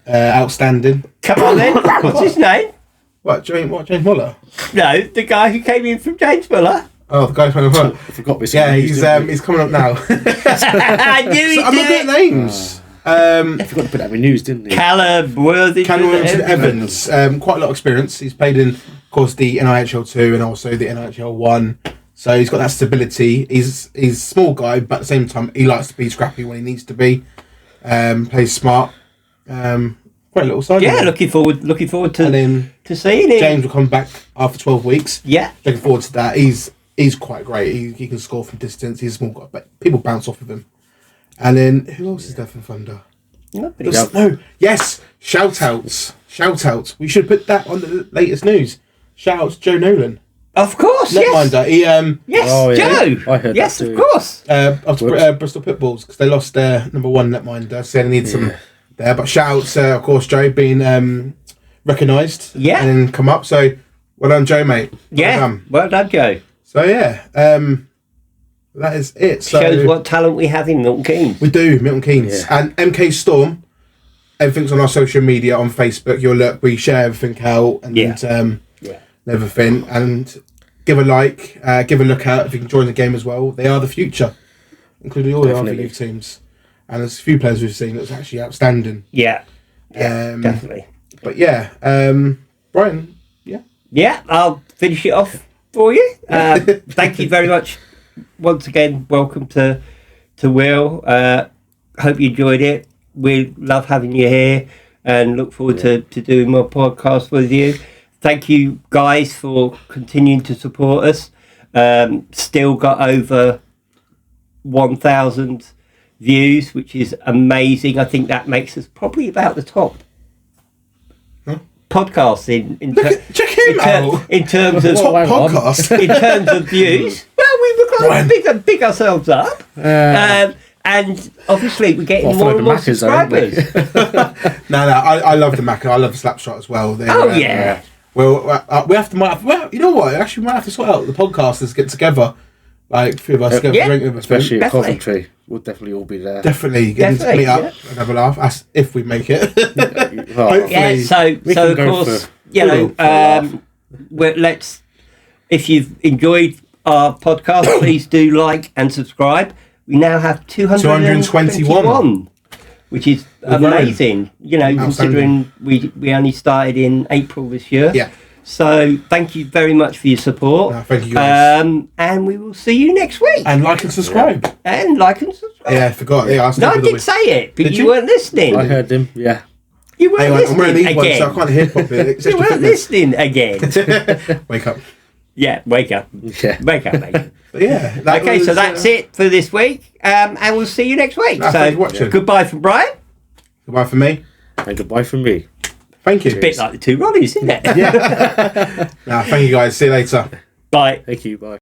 Outstanding. Come on then. What's his name? What James Muller? No, the guy who came in from James Muller. Oh, the guy playing I forgot this. Yeah, he's coming up now. I knew he'd I'm do not good at it. names. I forgot to put that in the news, didn't he? Callum Worthington Evans, quite a lot of experience. He's played in, of course, the NIHL 2 and also the NIHL 1. So he's got that stability. He's a small guy, but at the same time, he likes to be scrappy when he needs to be. Plays smart. Quite a little side. Yeah, looking forward to And then to seeing him. James will come back after 12 weeks. Yeah. Looking forward to that. He's quite great. He can score from distance. He's a small guy, but people bounce off of him. And then who else is there from Thunder? Nobody. No. Yes. Shout outs. We should put that on the latest news. Shout out to Joe Nolan. Of course, yes. Netminder. He Yes, Oh, yeah. Joe. I heard yes, that too. of course. of Bristol Pitbulls because they lost their number one netminder, so they need some there. But shout out to, of course, Joe being recognised. Yeah. And then come up. So well done, Joe, mate. Well done, Joe. So yeah, that is it. So Shows what talent we have in Milton Keynes. we do, Milton Keynes and MK Storm. Everything's on our social media on Facebook. You'll look, we share everything out and everything. And give a like, give a look out if you can join the game as well. They are the future, including all the other youth teams. And there's a few players we've seen that's actually outstanding. Yeah, definitely. But yeah, Brian, Yeah, I'll finish it off for you. Thank you very much. Once again, welcome to Will. Hope you enjoyed it. We love having you here and look forward to doing more podcasts with you. Thank you guys for continuing to support us. Still got over 1,000 views, which is amazing. I think that makes us probably about the top podcast check him out. in terms of Top podcast. in terms of views. Well, we've got to big ourselves up. And obviously we're getting more and more subscribers. No, I love the Mac. I love the Slapshot as well. They're, Well, we have to. You know what? Actually, we might have to sort out the podcasters get together, like three of us, get a drink with us, especially at Definitely. Coventry. We'll definitely all be there. Definitely get to meet up and have a laugh. That's if we make it. Hopefully. Yeah. So of course, you know, let's. If you've enjoyed our podcast, please do like and subscribe. We now have 221, which is amazing. You know, considering we only started in April this year. Yeah. So thank you very much for your support. No, thank you guys. And we will see you next week. And like and subscribe. And like and subscribe. Yeah, I forgot. Yeah, I did say it, but you weren't listening. I heard him. Yeah. You weren't Anyway, I'm wearing listening these again. ones, so I can't hear properly. You weren't listening again. Wake up. Yeah, wake up. Yeah. Wake up, mate. But yeah. Okay, so that's it for this week. And we'll see you next week. Thanks for watching. Goodbye from Brian. Goodbye from me. And goodbye from me. Thank you. A bit like the two Ronnies, isn't it? Yeah. Thank you guys. See you later. Bye. Thank you. Bye.